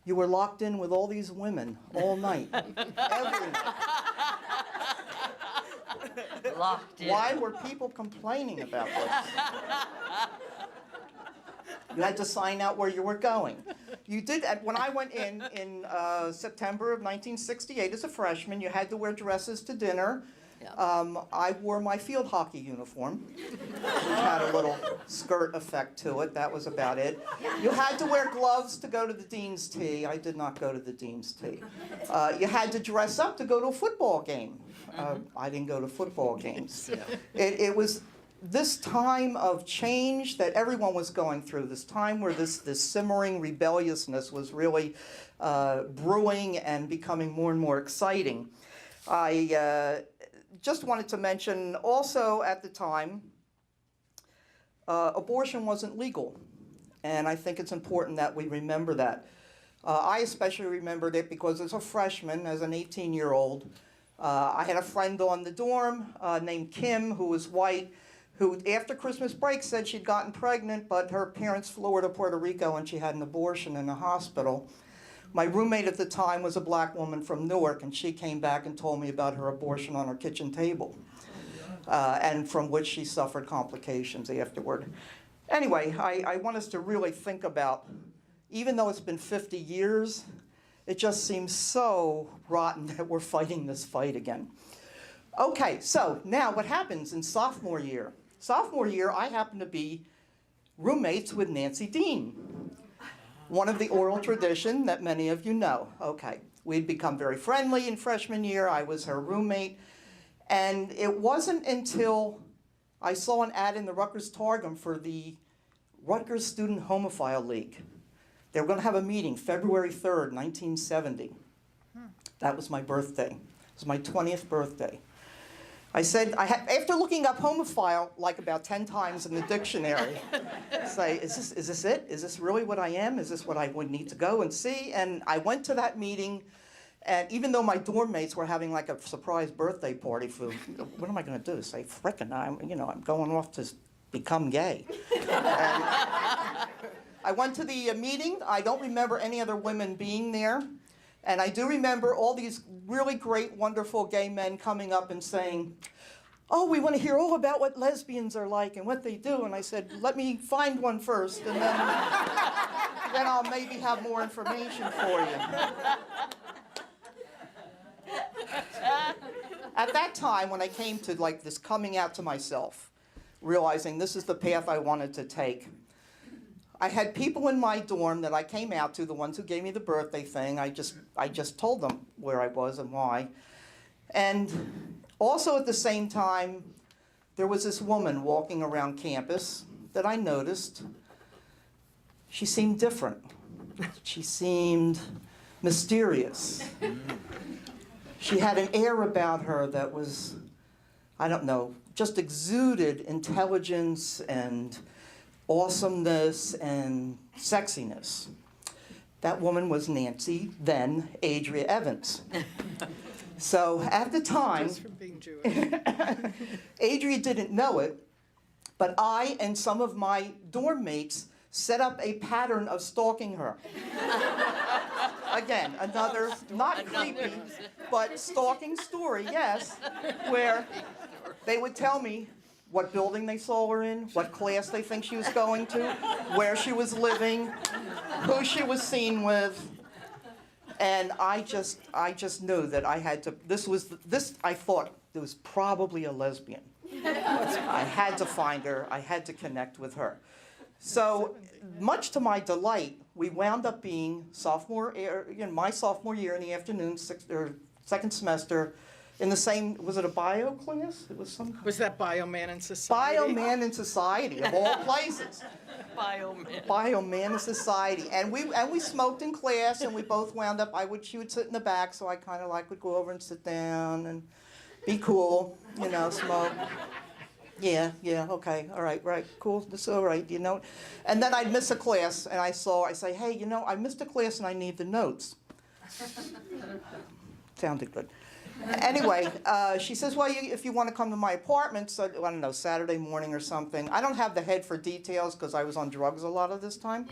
you were locked in with all these women all night, every night. Locked in. Why were people complaining about this? You had to sign out where you were going. You did, when I went in September of 1968 as a freshman, you had to wear dresses to dinner. Yeah. I wore my field hockey uniform, which had a little skirt effect to it. That was about it. You had to wear gloves to go to the Dean's Tea. I did not go to the Dean's Tea. You had to dress up to go to a football game. I didn't go to football games. It was this time of change that everyone was going through, this time where this simmering rebelliousness was really brewing and becoming more and more exciting. I just wanted to mention also at the time, abortion wasn't legal. And I think it's important that we remember that. I especially remembered it because as a freshman, as an 18-year-old, I had a friend on the dorm named Kim, who was white, who after Christmas break said she'd gotten pregnant, but her parents flew her to Puerto Rico and she had an abortion in a hospital. My roommate at the time was a black woman from Newark, and she came back and told me about her abortion on her kitchen table, and from which she suffered complications afterward. Anyway, I want us to really think about, even though it's been 50 years, it just seems so rotten that we're fighting this fight again. Okay, so now what happens in sophomore year? Sophomore year, I happen to be roommates with Nancy Dean, one of the oral tradition that many of you know. Okay, we'd become very friendly in freshman year. I was her roommate. And it wasn't until I saw an ad in the Rutgers Targum for the Rutgers Student Homophile League. They were going to have a meeting February 3rd, 1970. That was my birthday. It was my 20th birthday. I said, after looking up homophile like about 10 times in the dictionary, say, is this it? Is this really what I am? Is this what I would need to go and see? And I went to that meeting, and even though my dorm mates were having like a surprise birthday party for, what am I going to do? Say, frickin', I'm going off to become gay. And I went to the meeting. I don't remember any other women being there. And I do remember all these really great, wonderful gay men coming up and saying, oh, we want to hear all about what lesbians are like and what they do. And I said, let me find one first, and then I'll maybe have more information for you. At that time, when I came to like this coming out to myself, realizing this is the path I wanted to take, I had people in my dorm that I came out to, the ones who gave me the birthday thing. I just told them where I was and why. And also at the same time, there was this woman walking around campus that I noticed. She seemed different. She seemed mysterious. She had an air about her that was, I don't know, just exuded intelligence and awesomeness and sexiness. That woman was Nancy, then Adria Evans. So at the time, Just from being Jewish. Adria didn't know it, but I and some of my dorm mates set up a pattern of stalking her. Again, another, not creepy, but stalking story, yes, where they would tell me what building they saw her in, what class they think she was going to, where she was living, who she was seen with. And I just knew that I had to, I thought it was probably a lesbian. I had to find her, I had to connect with her. So, much to my delight, we wound up being my sophomore year in the afternoon, second semester, in the same, was it a bio class? It was some kind. Was that Bioman in Society? Bioman in Society, of all places. Bioman. Bioman in Society. And we smoked in class, and we both wound up, she would sit in the back, so I kind of like would go over and sit down and be cool, smoke. Yeah, okay, all right, cool, that's all right, And then I'd miss a class, and I say, hey, I missed a class and I need the notes. Sounded good. Anyway, she says, well, if you want to come to my apartment, so, I don't know, Saturday morning or something. I don't have the head for details because I was on drugs a lot of this time.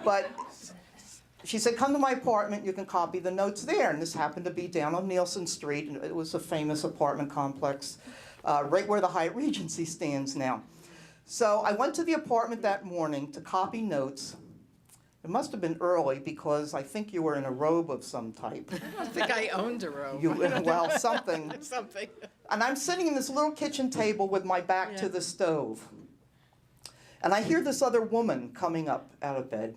But she said, come to my apartment, you can copy the notes there. And this happened to be down on Nielsen Street, and it was a famous apartment complex right where the Hyatt Regency stands now. So I went to the apartment that morning to copy notes. It must have been early because I think you were in a robe of some type. I think I owned a robe. Well, something. Something. And I'm sitting in this little kitchen table with my back to the stove. And I hear this other woman coming up out of bed.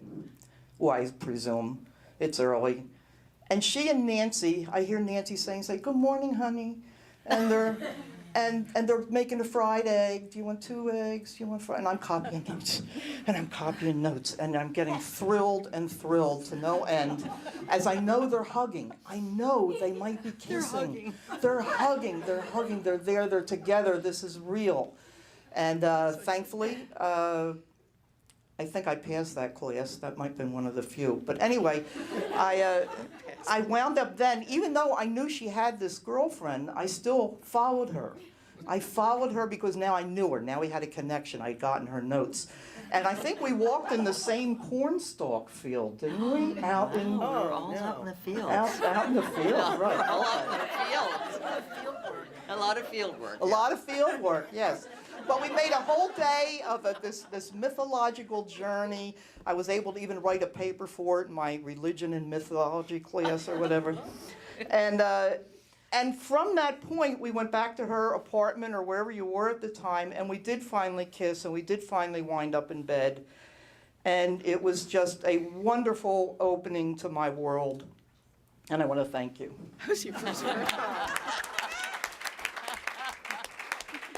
Well, I presume it's early. And she and Nancy, I hear Nancy saying, good morning, honey. And they're they're making a fried egg. Do you want 2 eggs? Do you want fried? And I'm copying notes. And I'm copying notes. And I'm getting thrilled and thrilled to no end. As I know they're hugging. I know they might be kissing. They're hugging. They're hugging. They're there. They're together. This is real. And thankfully, I think I passed that class. That might have been one of the few. But anyway, I wound up then, even though I knew she had this girlfriend, I still followed her. I followed her because now I knew her. Now we had a connection. I'd gotten her notes. And I think we walked in the same cornstalk field, didn't we? Out in... We're all out in the field. Out in the field, right. All out in the field. A lot of field work. A lot of field work, yes. But we made a whole day of this mythological journey. I was able to even write a paper for it in my religion and mythology class or whatever. And from that point, we went back to her apartment or wherever you were at the time, and we did finally kiss, and we did finally wind up in bed. And it was just a wonderful opening to my world. And I want to thank you. Who's your first word?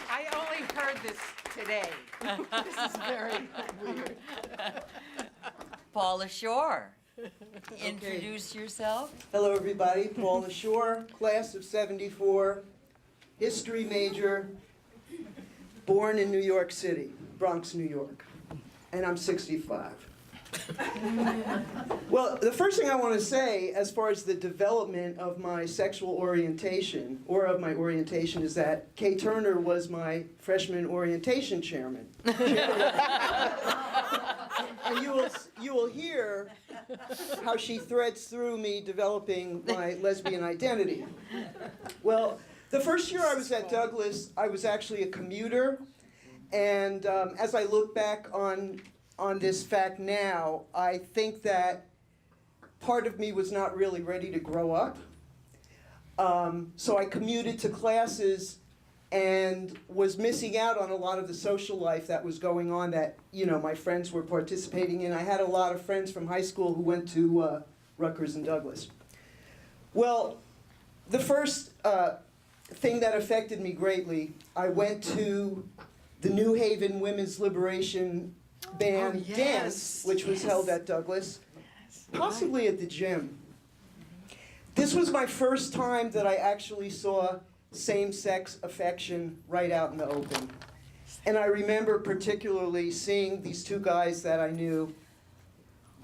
I only heard this today. This is very weird. Paula Shore, introduce yourself. Hello, everybody. Paula Shore, class of '74, history major, born in New York City, Bronx, New York, and I'm 65. Well, the first thing I want to say, as far as the development of my sexual orientation, or of my orientation, is that Kay Turner was my freshman orientation chairman. And you will hear how she threads through me developing my lesbian identity. Well, the first year I was at Douglas, I was actually a commuter, and as I look back on this fact now, I think that part of me was not really ready to grow up. So I commuted to classes and was missing out on a lot of the social life that was going on that, my friends were participating in. I had a lot of friends from high school who went to Rutgers and Douglas. Well, the first thing that affected me greatly, I went to the New Haven Women's Liberation Band dance, which was held at Douglas, possibly at the gym. This was my first time that I actually saw same-sex affection right out in the open. And I remember particularly seeing these two guys that I knew,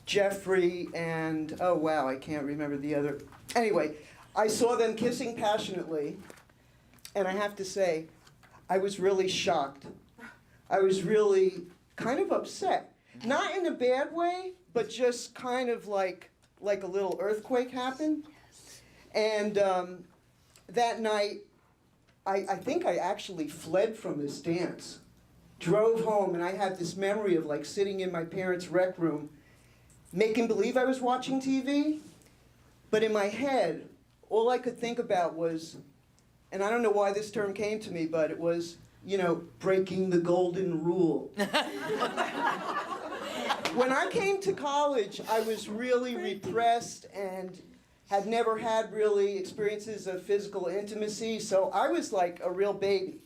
Jeffrey and, oh wow, I can't remember the other. Anyway, I saw them kissing passionately, and I have to say, I was really shocked. I was really kind of upset. Not in a bad way, but just kind of like a little earthquake happened. And that night, I think I actually fled from this dance, drove home, and I had this memory of like sitting in my parents' rec room, making believe I was watching TV, but in my head, all I could think about was, and I don't know why this term came to me, but it was, breaking the golden rule. When I came to college, I was really repressed and had never had really experiences of physical intimacy, so I was like a real baby.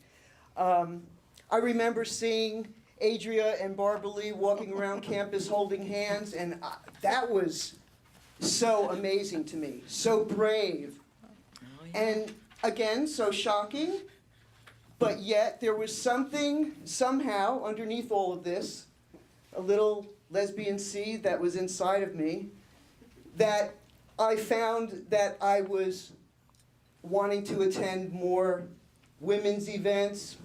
I remember seeing Adria and Barbara Lee walking around campus holding hands, and that was so amazing to me, so brave. And again, so shocking, but yet there was something, somehow, underneath all of this, a little lesbian seed that was inside of me, that I found that I was wanting to attend more women's events,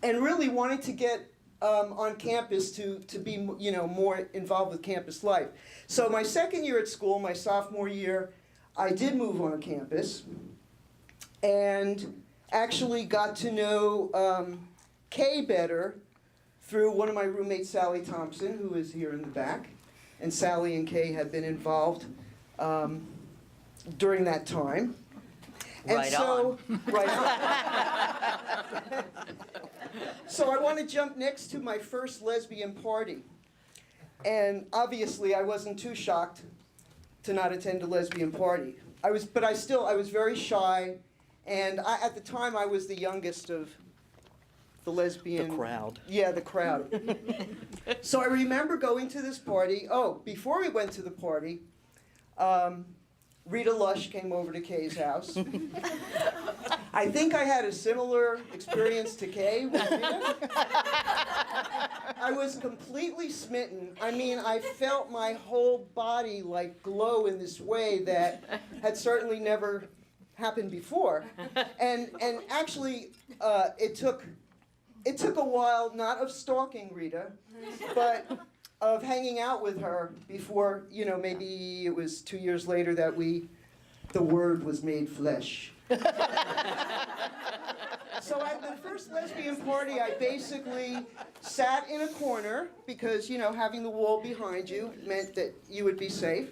and really wanting to get on campus to be more involved with campus life. So my second year at school, my sophomore year, I did move on campus and actually got to know Kay better through one of my roommates, Sally Thompson, who is here in the back. And Sally and Kay had been involved during that time. And Right so, right on. So I want to jump next to my first lesbian party. And obviously I wasn't too shocked to not attend a lesbian party. I was very shy, and at the time I was the youngest of the lesbian. The crowd. Yeah, the crowd. So I remember going to this party. Oh, before we went to the party, Rita Lush came over to Kay's house. I think I had a similar experience to Kay with Rita. I was completely smitten. I mean, I felt my whole body like glow in this way that had certainly never happened before. And actually, it took a while, not of stalking Rita, but of hanging out with her before, maybe it was 2 years later that the Word was made flesh. So at the first lesbian party, I basically sat in a corner because, having the wall behind you meant that you would be safe.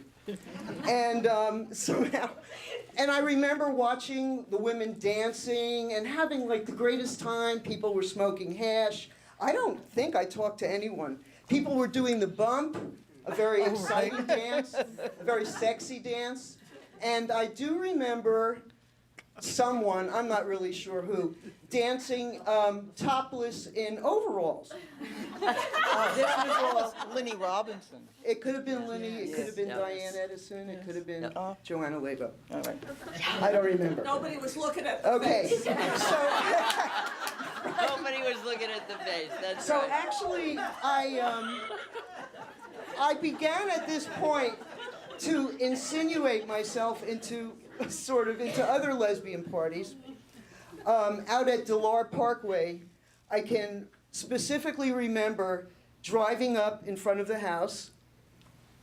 And and I remember watching the women dancing and having like the greatest time. People were smoking hash. I don't think I talked to anyone. People were doing the bump, a very exciting dance, a very sexy dance. And I do remember someone, I'm not really sure who, dancing topless in overalls. This was Lenny Robinson. It could have been Lenny, it could have been Yes. Diane Edison, it could have been Joanna Labo. All right. I don't remember. Nobody was looking at the Okay, face. so Nobody was looking at the face, that's so right. actually I began at this point to insinuate myself into other lesbian parties. Out at Delar Parkway, I can specifically remember driving up in front of the house,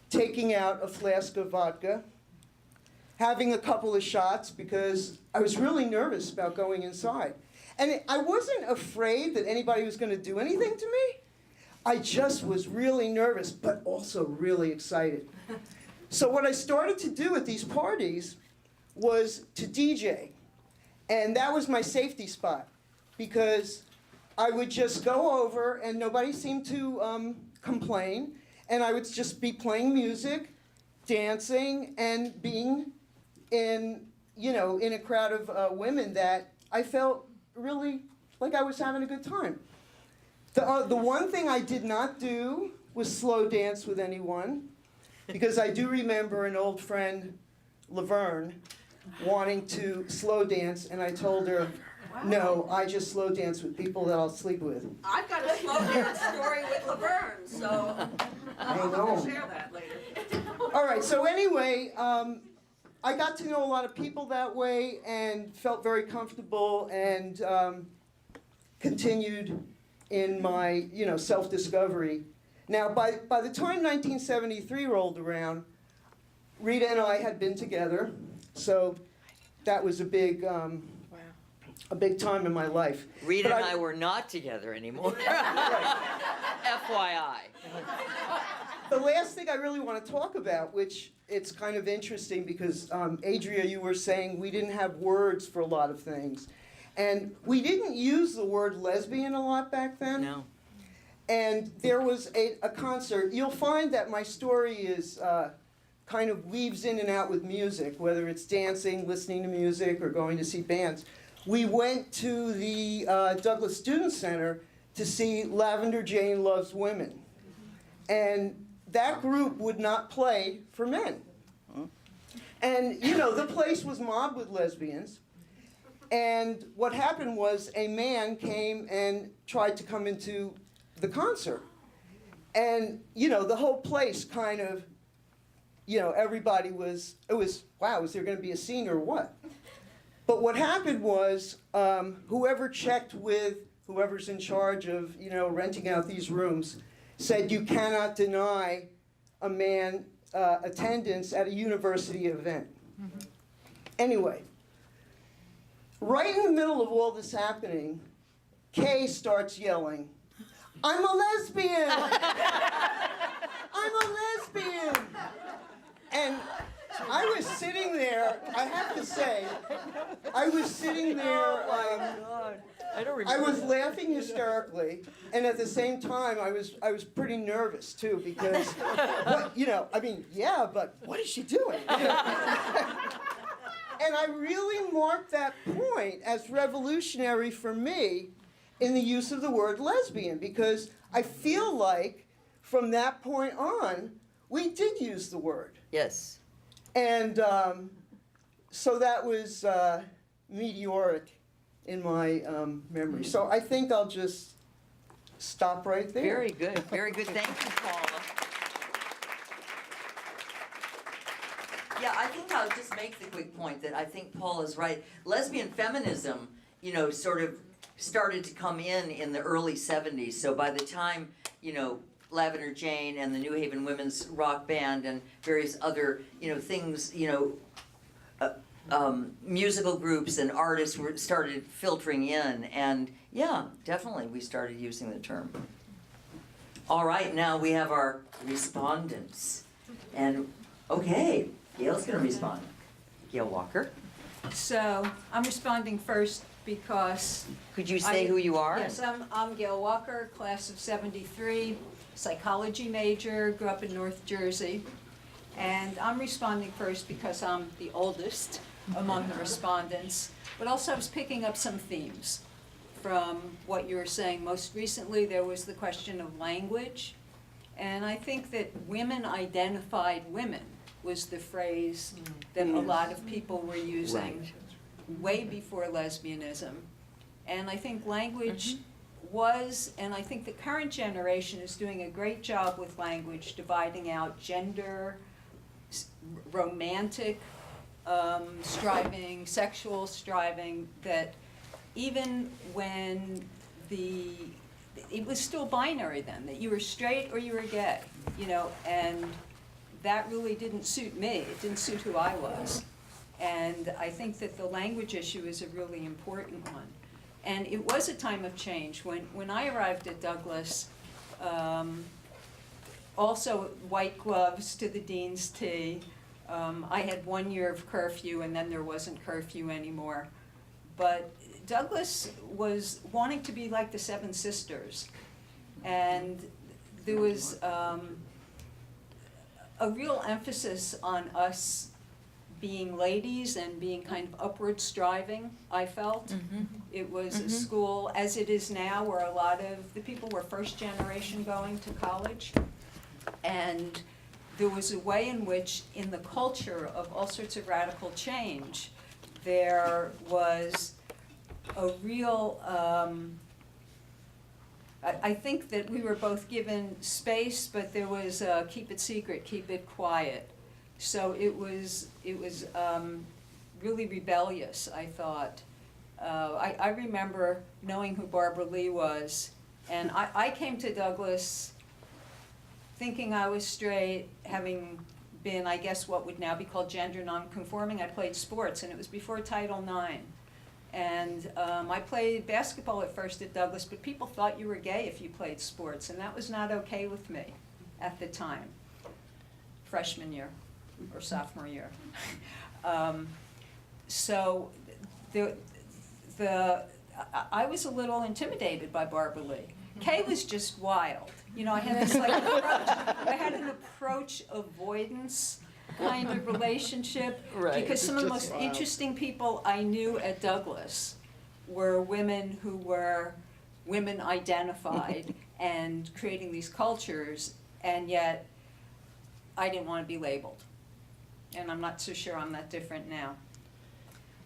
taking out a flask of vodka, having a couple of shots because I was really nervous about going inside. And I wasn't afraid that anybody was going to do anything to me. I just was really nervous, but also really excited. So what I started to do at these parties was to DJ. And that was my safety spot because I would just go over and nobody seemed to complain. And I would just be playing music, dancing, and being in a crowd of women that I felt really like I was having a good time. The one thing I did not do was slow dance with anyone, because I do remember an old friend, Laverne, wanting to slow dance, and I told her, no, I just slow dance with people that I'll sleep with. I've got a slow dance story with Laverne, so I'll share that later. All right, so anyway, I got to know a lot of people that way and felt very comfortable and continued in my, self-discovery. Now, by the time 1973 rolled around, Rita and I had been together, so that was a big time in my life. Rita But and I were not together anymore. Right. FYI. The last thing I really want to talk about, which it's kind of interesting because, Adria, you were saying we didn't have words for a lot of things. And we didn't use the word lesbian a lot back then. No. And there was a concert. You'll find that my story is kind of weaves in and out with music, whether it's dancing, listening to music, or going to see bands. We went to the Douglas Student Center to see Lavender Jane Loves Women. And that group would not play for men. And, the place was mobbed with lesbians. And what happened was a man came and tried to come into the concert. And, the whole place kind of, everybody was, wow, is there going to be a scene or what? But what happened was, whoever checked with whoever's in charge of, renting out these rooms, said you cannot deny a man attendance at a university event. Anyway, right in the middle of all this happening, Kay starts yelling, "I'm a lesbian! I'm a lesbian!" And I was sitting there, I have to say, I was sitting there, I was laughing hysterically, and at the same time, I was pretty nervous too, because, but what is she doing? And I really marked that point as revolutionary for me in the use of the word lesbian, because I feel like from that point on, we did use the word. Yes. And so that was meteoric in my memory. So I think I'll just stop right there. Very good, very good. Thank you, Paula. Yeah, I think I'll just make the quick point that I think Paula's right. Lesbian feminism, sort of started to come in the early 70s. So by the time, Lavender Jane and the New Haven Women's Rock Band and various other, things, musical groups and artists started filtering in, and yeah, definitely we started using the term. All right, now we have our respondents, and okay, Gail's going to respond. Gail Walker. So I'm responding first because Could you say who you are? Yes, I'm Gail Walker, class of '73, psychology major, grew up in North Jersey. And I'm responding first because I'm the oldest among the respondents, but also I was picking up some themes from what you were saying. Most recently, there was the question of language. And I think that women-identified women was the phrase that a lot of people were using way before lesbianism. And I think language was, and I think the current generation is doing a great job with language, dividing out gender, romantic striving, sexual striving, that even when it was still binary then, that you were straight or you were gay, and that really didn't suit me. It didn't suit who I was. And I think that the language issue is a really important one. And it was a time of change. When I arrived at Douglas, also white gloves to the dean's tea. I had 1 year of curfew, and then there wasn't curfew anymore. But Douglas was wanting to be like the Seven Sisters. And there was a real emphasis on us being ladies and being kind of upward striving, I felt. It was a school, as it is now, where a lot of the people were first generation going to college. And there was a way in which, in the culture of all sorts of radical change, there was a real, I think that we were both given space, but there was keep it secret, keep it quiet. So it was really rebellious, I thought. I remember knowing who Barbara Lee was, and I came to Douglas thinking I was straight, having been, I guess, what would now be called gender nonconforming. I played sports, and it was before Title IX. And I played basketball at first at Douglas, but people thought you were gay if you played sports, and that was not okay with me at the time, freshman year or sophomore year. So I was a little intimidated by Barbara Lee. Kay was just wild. I had this an approach avoidance kind of relationship, because some of the most interesting people I knew at Douglas were women who were women identified and creating these cultures, and yet I didn't want to be labeled. And I'm not so sure I'm that different now.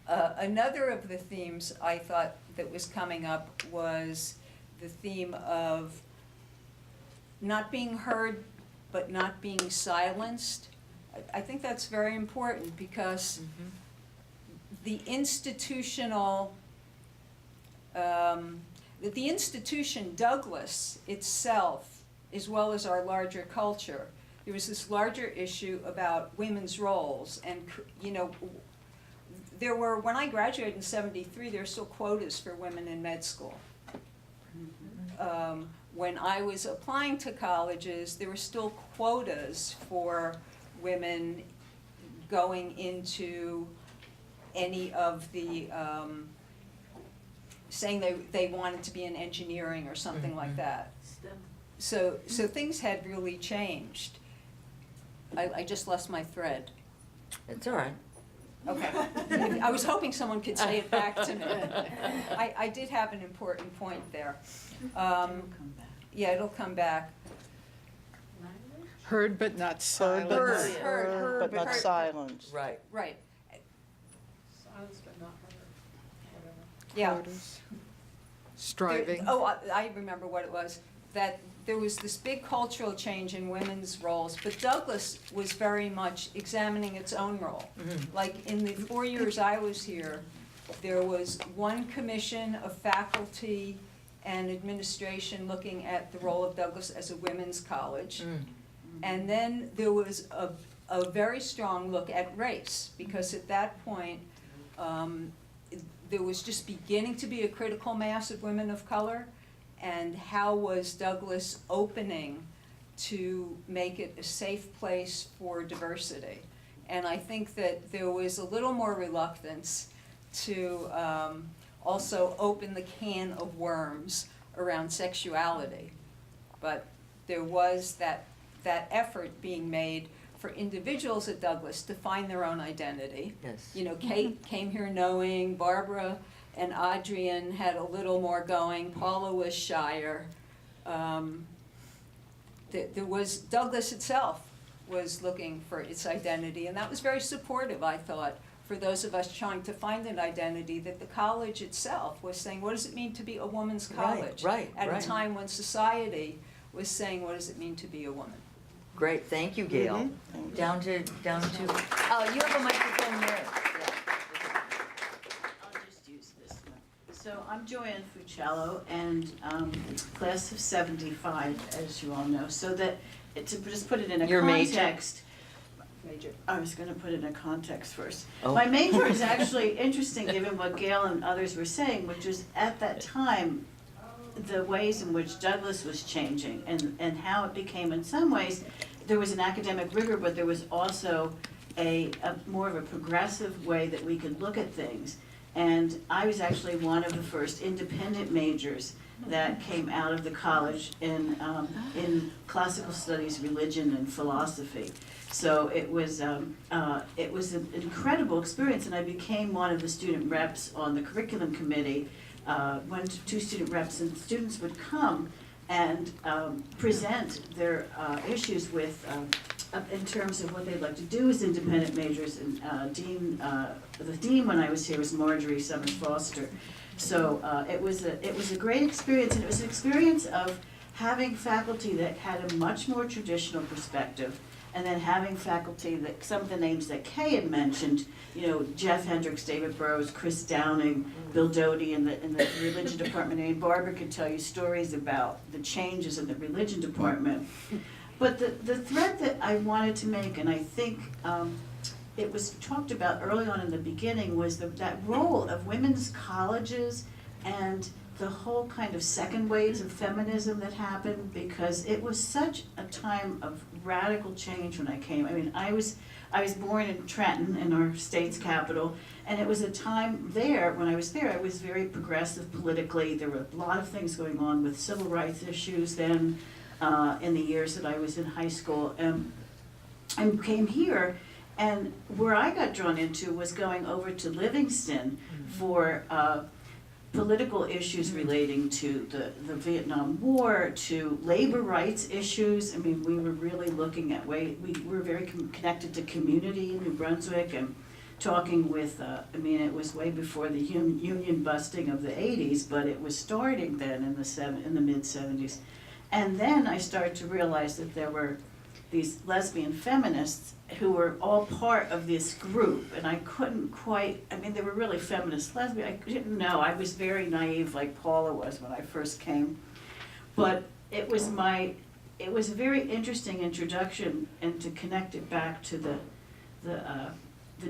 Another of the themes I thought that was coming up was the theme of not being heard but not being silenced. I think that's very important, because the institutional, the institution Douglas itself, as well as our larger culture, there was this larger issue about women's roles. And, you know, there were, when I graduated in '73, there were still quotas for women in med school. When I was applying to colleges, there were still quotas for women going into any of the, saying they wanted to be in engineering or something like that. So things had really changed. I just lost my thread. It's all right. Okay. I was hoping someone could say it back to me. I did have an important point there. Yeah, it'll come back. Heard but not silenced. Heard, but not heard. silenced. Right. Right, Silence but not heard, whatever. yeah. Quotas. Striving. Oh, I remember what it was, that there was this big cultural change in women's roles, but Douglas was very much examining its own role. Like, in the 4 years I was here, there was one commission of faculty and administration looking at the role of Douglas as a women's college. And then there was a very strong look at race, because at that point, there was just beginning to be a critical mass of women of color, and how was Douglas opening to make it a safe place for diversity. And I think that there was a little more reluctance to also open the can of worms around sexuality. But there was that effort being made for individuals at Douglas to find their own identity. Yes. You know, Kate came here knowing, Barbara and Adrian had a little more going, Paula was shyer. There was, Douglas itself was looking for its identity, and that was very supportive, I thought, for those of us trying to find an identity, that the college itself was saying, what does it mean to be a woman's college? Right. At a time when society was saying, what does it mean to be a woman? Great, thank you, Gail. Down to, oh, you have a microphone there. I'll just use this one. So I'm Joanne Fuccello, and class of '75, as you all know. So that, to just put it in a Your major? context. Major. I was going to put it in a context first. Oh. My major is actually interesting, given what Gail and others were saying, which is at that time, the ways in which Douglas was changing and how it became, in some ways, there was an academic rigor, but there was also a more of a progressive way that we could look at things. And I was actually one of the first independent majors that came out of the college in classical studies, religion, and philosophy. So it was an incredible experience, and I became one of the student reps on the curriculum committee. One to two student reps, and students would come and present their issues with, in terms of what they'd like to do as independent majors. And the dean when I was here was Marjorie Summers Foster. So it was a great experience, and it was an experience of having faculty that had a much more traditional perspective, and then having faculty that, some of the names that Kay had mentioned, you know, Jeff Hendricks, David Burrows, Chris Downing, Bill Doty in the religion department. And Barbara could tell you stories about the changes in the religion department. But the thread that I wanted to make, and I think it was talked about early on in the beginning, was that role of women's colleges and the whole kind of second waves of feminism that happened, because it was such a time of radical change when I came. I mean, I was born in Trenton, in our state's capital, and it was a time there, when I was there, I was very progressive politically. There were a lot of things going on with civil rights issues then, in the years that I was in high school. And came here, and where I got drawn into was going over to Livingston for political issues relating to the Vietnam War, to labor rights issues. I mean, we were really looking at we were very connected to community in New Brunswick, and talking with, I mean, it was way before the union busting of the 80s, but it was starting then in the mid-70s. And then I started to realize that there were these lesbian feminists who were all part of this group, and I couldn't quite, I mean, they were really feminist lesbian, I didn't know, I was very naive like Paula was when I first came. But it was a very interesting introduction, and to connect it back to the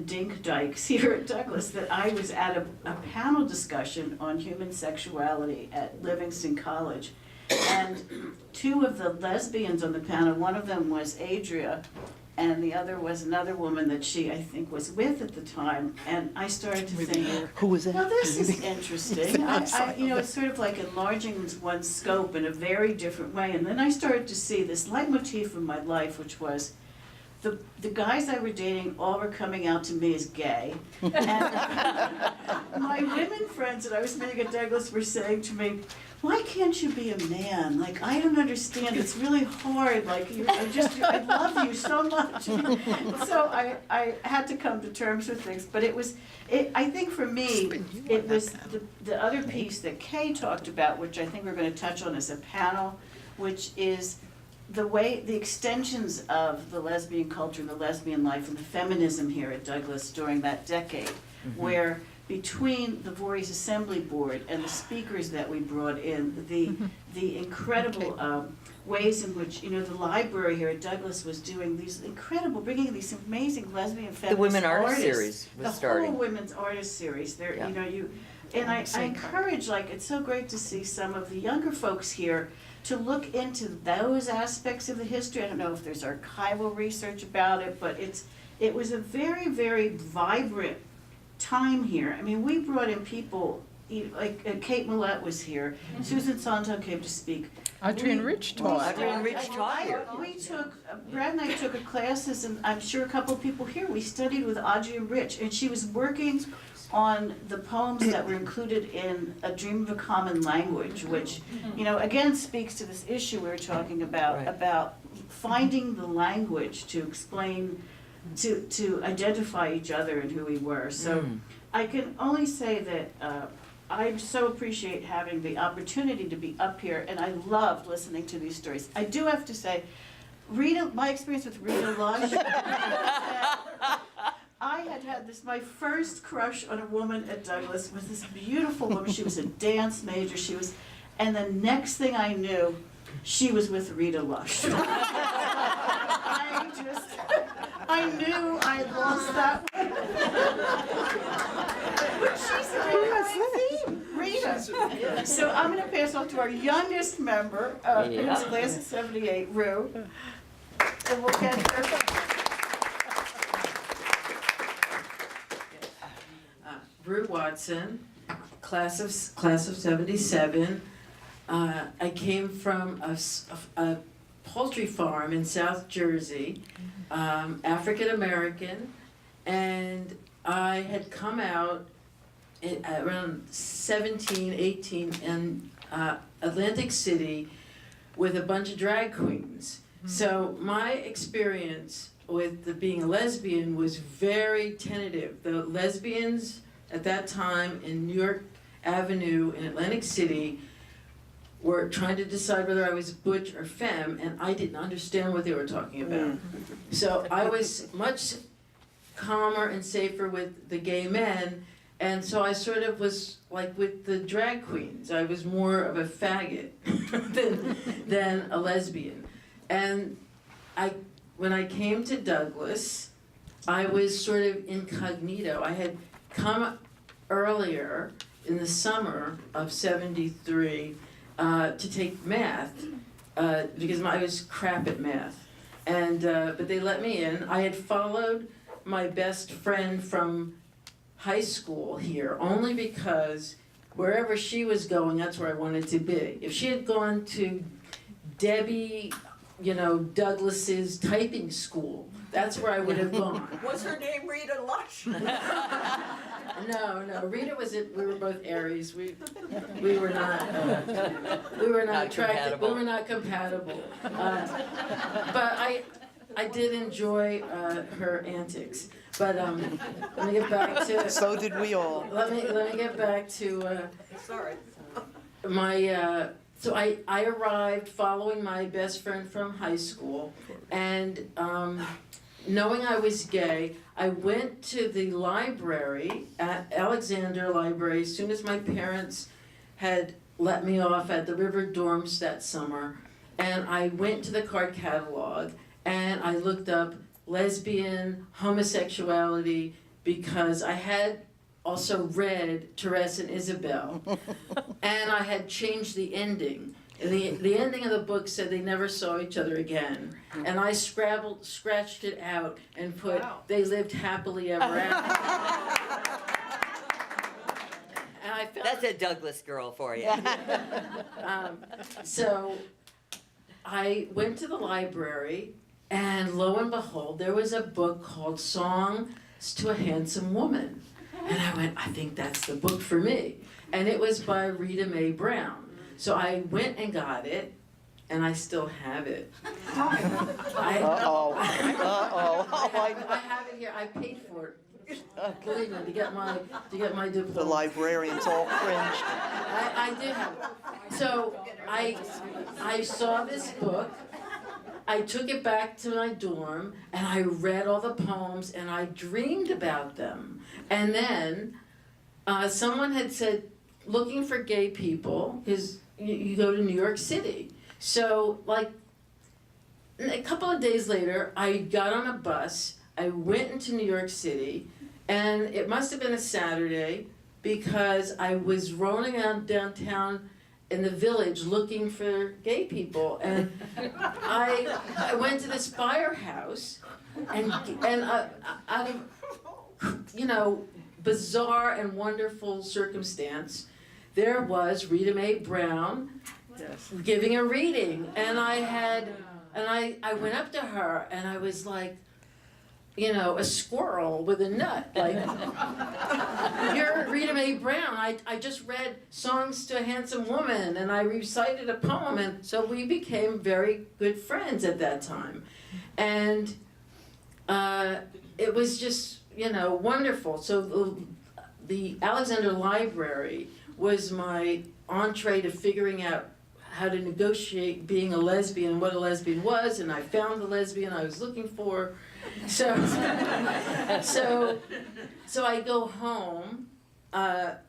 Dink Dykes here at Douglas, that I was at a panel discussion on human sexuality at Livingston College. And two of the lesbians on the panel, one of them was Adria, and the other was another woman that she, I think, was with at the time. And I started to think, Who was that? well, this is interesting. It's sort of like enlarging one's scope in a very different way. And then I started to see this leitmotif in my life, which was the guys I were dating all were coming out to me as gay. And my women friends that I was meeting at Douglas were saying to me, why can't you be a man? Like, I don't understand, it's really hard, like, I love you so much. So I had to come to terms with things, but I think for me, it was the other piece that Kay talked about, which I think we're gonna touch on as a panel, which is the extensions of the lesbian culture and the lesbian life and the feminism here at Douglas during that decade, where between the Voorhees Assembly Board and the speakers that we brought in, the incredible ways in which, the library here at Douglas was doing these incredible, bringing these amazing lesbian feminist The Women Artist artists. Series was starting. The whole Women's Artist Series, there, Yeah. And I encourage, it's so great to see some of the younger folks here to look into those aspects of the history. I don't know if there's archival research about it, but it was a very, very vibrant time here. I mean, we brought in people, like Kate Millett was here, Susan Sontag came to speak. Adrian Rich taught. Adrian Rich taught here. Brad and I took classes, and I'm sure a couple of people here, we studied with Adria Rich, and she was working on the poems that were included in A Dream of a Common Language, which, again speaks to this issue we were talking about, Right. about finding the language to explain, to identify each other and who we were. So I can only say that I so appreciate having the opportunity to be up here, and I loved listening to these stories. I do have to say, my experience with Rita Lush, I had my first crush on a woman at Douglas was this beautiful woman. She was a dance major. And the next thing I knew, she was with Rita Lush. I knew I lost that one. But she's a recurring theme, Rita. So I'm going to pass off to our youngest member, who's class of '78, Rue, and we'll get her. Rue Watson, class of '77. I came from a poultry farm in South Jersey, African American, and I had come out around 17, 18 in Atlantic City with a bunch of drag queens. So my experience with being a lesbian was very tentative. The lesbians at that time in New York Avenue in Atlantic City were trying to decide whether I was butch or femme, and I didn't understand what they were talking about. So I was much calmer and safer with the gay men, and so I sort of was like with the drag queens. I was more of a faggot than a lesbian. And when I came to Douglas, I was sort of incognito. I had come earlier in the summer of '73 to take math because I was crap at math, and but they let me in. I had followed my best friend from high school here only because wherever she was going, that's where I wanted to be. If she had gone to Debbie, Douglas's typing school, that's where I would have gone. Was her name Rita Lush? No, Rita was it. We were both Aries. We were not attracted. We were not compatible. But I did enjoy her antics. But let me get back to. So did we all. Let me get back to. Sorry. My. So I arrived following my best friend from high school, and knowing I was gay, I went to the library at Alexander Library as soon as my parents had let me off at the River dorms that summer. And I went to the card catalog and I looked up lesbian, homosexuality, because I had also read Therese and Isabel. And I had changed the ending. The ending of the book said they never saw each other again. And I scratched it out and put, they lived happily ever after. And I felt, That's a Douglas girl for you. so I went to the library, and lo and behold, there was a book called Songs to a Handsome Woman. And I went, I think that's the book for me. And it was by Rita Mae Brown. So I went and got it, and I still have it. I have it here. I paid for it. Believe me, to get my diploma. The librarians all cringed. I did have it. So I saw this book. I took it back to my dorm and I read all the poems and I dreamed about them. And then someone had said, looking for gay people, because you go to New York City. So like a couple of days later, I got on a bus, I went into New York City, and it must have been a Saturday because I was rolling out downtown in the village looking for gay people, and I went to this firehouse, and out of bizarre and wonderful circumstance, there was Rita Mae Brown giving a reading, and I went up to her and I was like, a squirrel with a nut. Like, you're Rita Mae Brown. I just read Songs to a Handsome Woman, and I recited a poem, and so we became very good friends at that time. And it was just, wonderful. So the Alexander Library was my entree to figuring out how to negotiate being a lesbian, what a lesbian was, and I found the lesbian I was looking for. So I go home and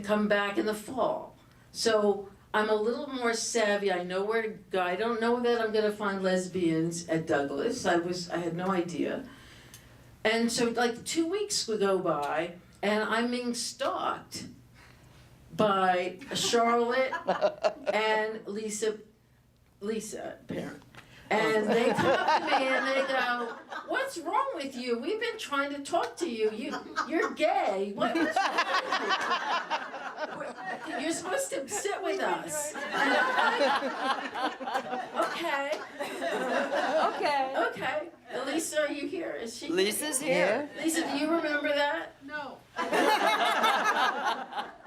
come back in the fall. So I'm a little more savvy. I know where to go. I don't know that I'm gonna find lesbians at Douglas. I had no idea. And so like 2 weeks would go by, and I'm being stalked by Charlotte and Lisa, parent. And they come up to me and they go, "What's wrong with you? We've been trying to talk to you. You're gay. What's wrong with you? You're supposed to sit with us." And I'm like, okay. Lisa, are you here? Is she? Lisa's here. Lisa, do you remember that? No.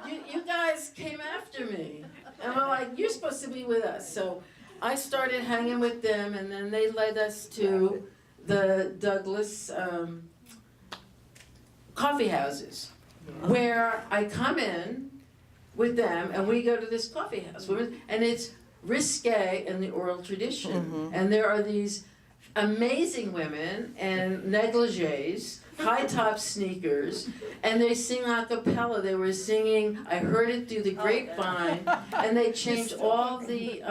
You guys came after me, and were like, "You're supposed to be with us." So I started hanging with them, and then they led us to the Douglas coffee houses, where I come in with them, and we go to this coffee house, and it's risque in the oral tradition, and there are these amazing women in negligees, high-top sneakers, and they sing a cappella. They were singing, I heard it through the grapevine, and they changed all the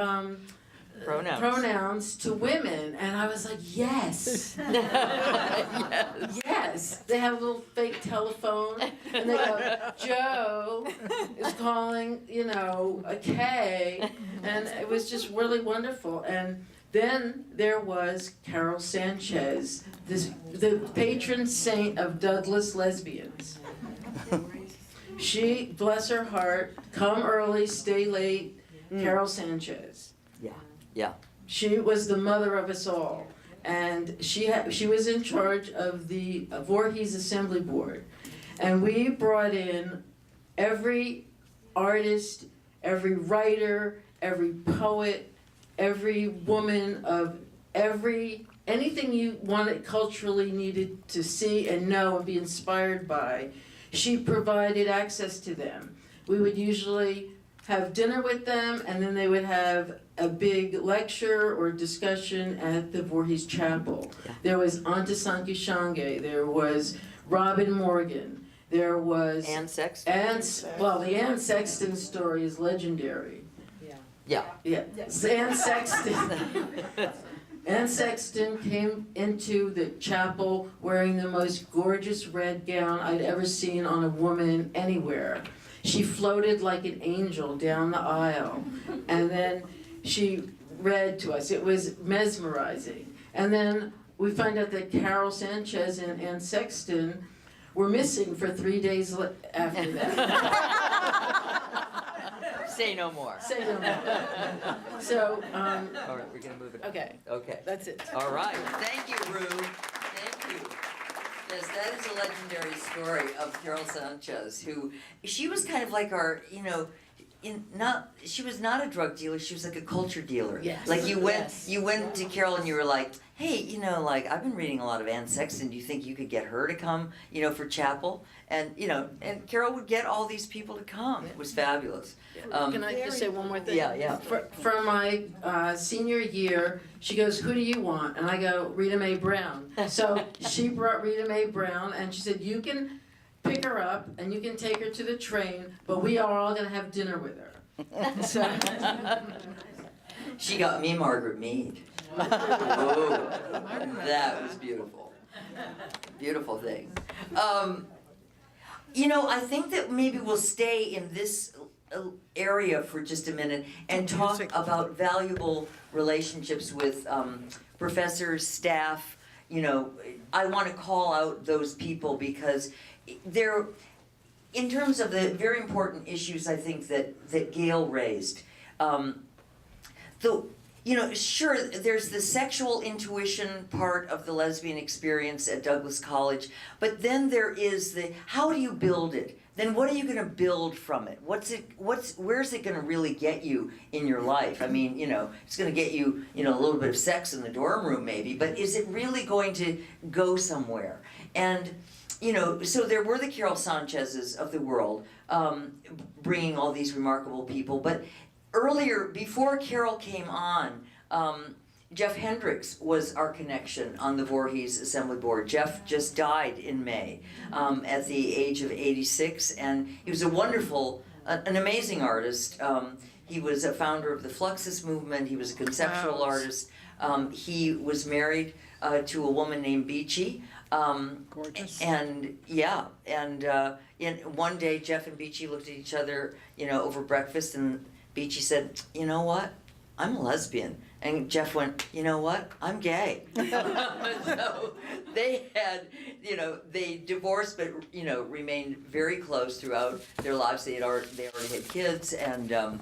pronouns to women, and I was like, yes. Yes. They have a little fake telephone, and they go, Joe is calling, a K, and it was just really wonderful. And then there was Carol Sanchez, the patron saint of Douglas lesbians. She, bless her heart, come early, stay late, Carol Sanchez. Yeah. She was the mother of us all, and she was in charge of the Voorhees Assembly Board, and we brought in every artist, every writer, every poet, every woman of anything you wanted culturally needed to see and know and be inspired by. She provided access to them. We would usually have dinner with them, and then they would have a big lecture or discussion at the Voorhees Chapel. There was Anta Sankishange, there was Robin Morgan, there was Anne Sexton. the Anne Sexton story is legendary. Yeah. Yeah, Anne Sexton. Anne Sexton came into the chapel wearing the most gorgeous red gown I'd ever seen on a woman anywhere. She floated like an angel down the aisle, and then she read to us. It was mesmerizing. And then we find out that Carol Sanchez and Anne Sexton were missing for 3 days after that. Say no more. Say no more. So, All right, we're gonna move it. okay, Okay. that's it. All right. Thank you, Rue. Thank you. Yes, that is a legendary story of Carol Sanchez, who she was kind of like our, she was not a drug dealer. She was like a culture dealer. Yes. Like you Yes. went to Carol and you were like, hey, I've been reading a lot of Anne Sexton. Do you think you could get her to come, for chapel? And and Carol would get all these people to come. It was fabulous. Can I just say one more thing? Yeah. For my senior year, she goes, who do you want? And I go, Rita Mae Brown. So she brought Rita Mae Brown, and she said, you can pick her up and you can take her to the train, but we are all gonna have dinner with her. So She got me Margaret Mead. Whoa, that was beautiful. Beautiful thing. I think that maybe we'll stay in this area for just a minute and talk about valuable relationships with professors, staff. I want to call out those people because they're, in terms of the very important issues I think that Gail raised. Sure, there's the sexual intuition part of the lesbian experience at Douglas College, but then there is the, how do you build it? Then what are you gonna build from it? Where's it gonna really get you in your life? I mean, it's gonna get you, a little bit of sex in the dorm room maybe, but is it really going to go somewhere? And, so there were the Carol Sanchez's of the world, bringing all these remarkable people, but earlier, before Carol came on, Jeff Hendricks was our connection on the Voorhees Assembly Board. Jeff just died in May at the age of 86, and he was a wonderful, an amazing artist. He was a founder of the Fluxus movement. He was a conceptual artist. He was married to a woman named Beachy. Gorgeous. And one day Jeff and Beachy looked at each other, over breakfast, and Beachy said, you know what? I'm a lesbian. And Jeff went, you know what? I'm gay. So they had, they divorced, but, remained very close throughout their lives. They already had kids. And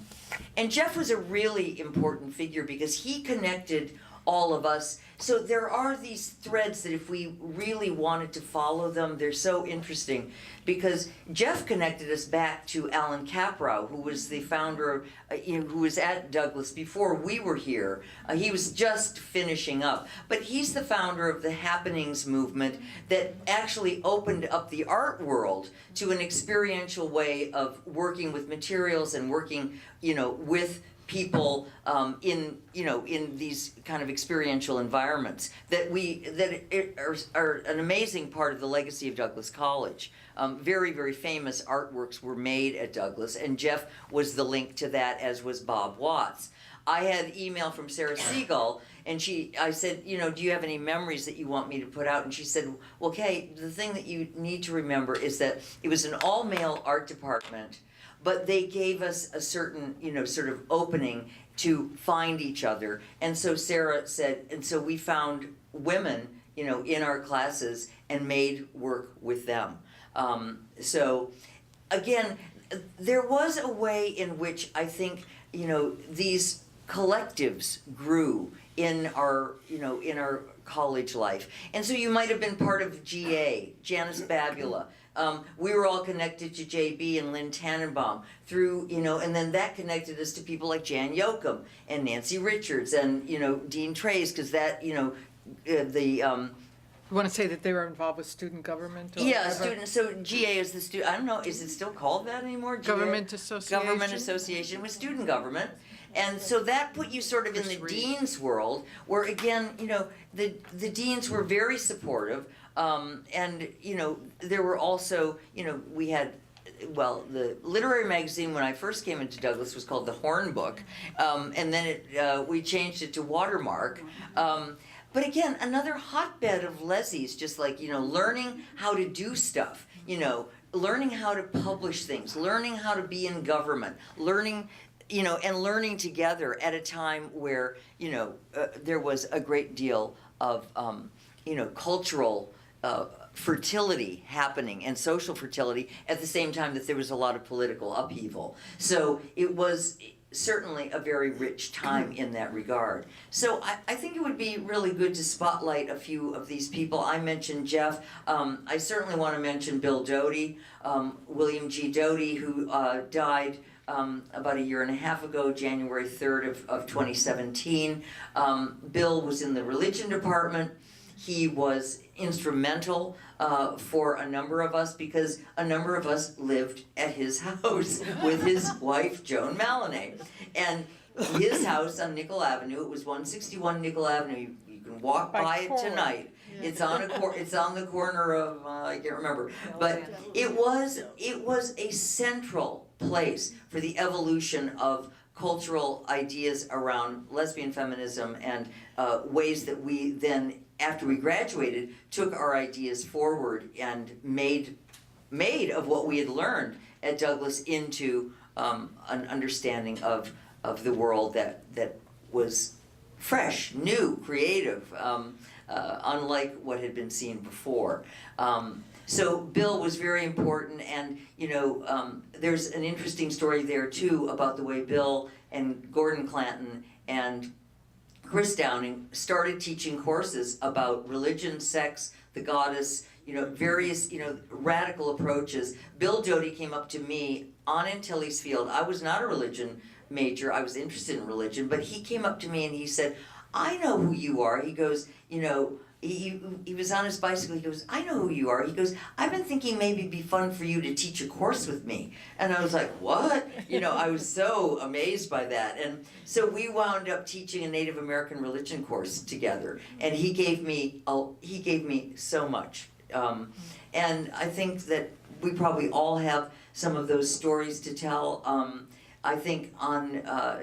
Jeff was a really important figure because he connected all of us. So there are these threads that if we really wanted to follow them, they're so interesting because Jeff connected us back to Alan Kaprow, who was the founder of, who was at Douglas before we were here. He was just finishing up, but he's the founder of the Happenings movement that actually opened up the art world to an experiential way of working with materials and working, with people in these kind of experiential environments that are an amazing part of the legacy of Douglas College. Very, very famous artworks were made at Douglas, and Jeff was the link to that, as was Bob Watts. I had email from Sarah Siegel, and I said, do you have any memories that you want me to put out? And she said, well, Kay, the thing that you need to remember is that it was an all-male art department, but they gave us a certain, sort of opening to find each other. And so Sarah said, and so we found women, in our classes and made work with them. So again, there was a way in which I think, these collectives grew in our college life. And so you might have been part of GA, Janice Babula. We were all connected to JB and Lynn Tannenbaum through, and then that connected us to people like Jan Yoakum and Nancy Richards and, Dean Trace, because that, You want to say that they were involved with student government? Or Yeah, whatever? student, so GA is the I don't know, is it still called that anymore? GA? Government Association? Government Association with Student Government. And so that put you sort of in the dean's world, where again, you know, the deans were very supportive. And, you know, there were also, you know, we had, well, the literary magazine when I first came into Douglas was called the Horn Book. And then we changed it to Watermark. But again, another hotbed of lessies, just like, you know, learning how to do stuff, you know, learning how to publish things, learning how to be in government, learning, you know, and learning together at a time where, you know, there was a great deal of, you know, cultural fertility happening and social fertility at the same time that there was a lot of political upheaval. So it was certainly a very rich time in that regard. So I think it would be really good to spotlight a few of these people. I mentioned Jeff. I certainly want to mention Bill Doty, William G. Doty, who died about a year and a half ago, January 3rd of 2017. Bill was in the religion department. He was instrumental for a number of us because a number of us lived at his house with his wife, Joan Maloney. And his house on Nickel Avenue, it was 161 Nickel Avenue. You can walk by it tonight. Yeah. It's on the corner of I can't remember, but it was a central place for the evolution of cultural ideas around lesbian feminism and ways that we then, after we graduated, took our ideas forward and made of what we had learned at Douglas into an understanding of the world that was fresh, new, creative, unlike what had been seen before. So Bill was very important, and you know, there's an interesting story there too about the way Bill and Gordon Clanton and Chris Downing started teaching courses about religion, sex, the goddess, you know, various, you know, radical approaches. Bill Doty came up to me on Antilles Field. I was not a religion major. I was interested in religion, but he came up to me and he said, I know who you are. He goes, you know, he was on his bicycle. He goes, I know who you are. He goes, I've been thinking maybe it'd be fun for you to teach a course with me. And I was like, what? You know, I was so amazed by that. And so we wound up teaching a Native American religion course together. And he gave me so much. And I think that we probably all have some of those stories to tell. I think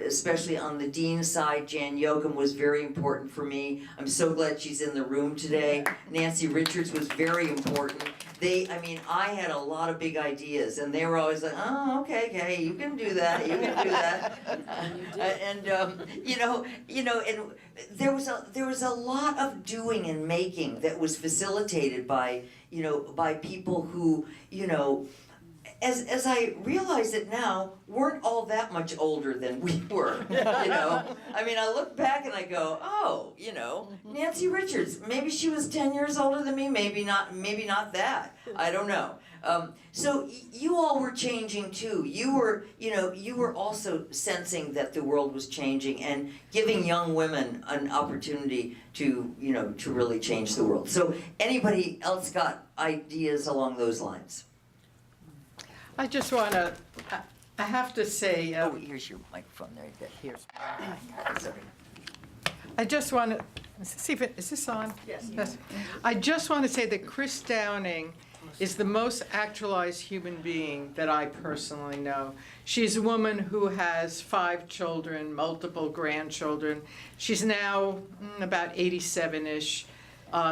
especially on the dean side, Jan Yoakum was very important for me. I'm so glad she's in the room today. Nancy Richards was very important. I had a lot of big ideas, and they were always like, oh, okay, you can do that, you can do that. And there was a lot of doing and making that was facilitated by people who, as I realize it now, weren't all that much older than we were, I look back and I go, oh, Nancy Richards, maybe she was 10 years older than me, maybe not that, I don't know. So you all were changing too. You were also sensing that the world was changing and giving young women an opportunity to really change the world. So anybody else got ideas along those lines? I just want to, I have to say. Here's your microphone there. Here's. Sorry. I just want to, see if is this on? Yes. I just want to say that Chris Downing is the most actualized human being that I personally know. She's a woman who has 5 children, multiple grandchildren. She's now about 87-ish,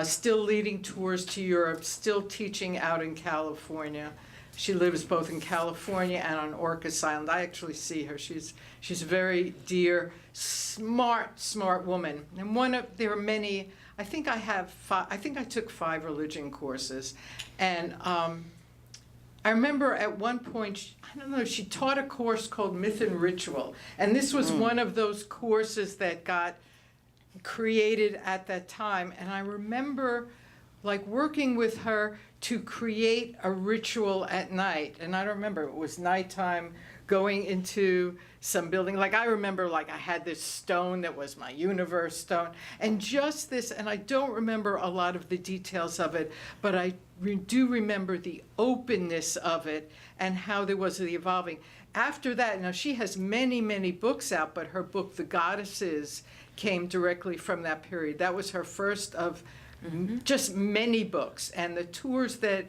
still leading tours to Europe, still teaching out in California. She lives both in California and on Orcas Island. I actually see her. She's a very dear, smart woman. And there are many. I think I took 5 religion courses, and I remember at one point, she taught a course called Myth and Ritual, and this was one of those courses that got created at that time. And I remember working with her to create a ritual at night. And I don't remember, it was nighttime going into some building. Like I remember, like I had this stone that was my universe stone, and just this, and I don't remember a lot of the details of it, but I do remember the openness of it and how there was the evolving. After that, now she has many, many books out, but her book, The Goddesses, came directly from that period. That was her first of just many books. And the tours that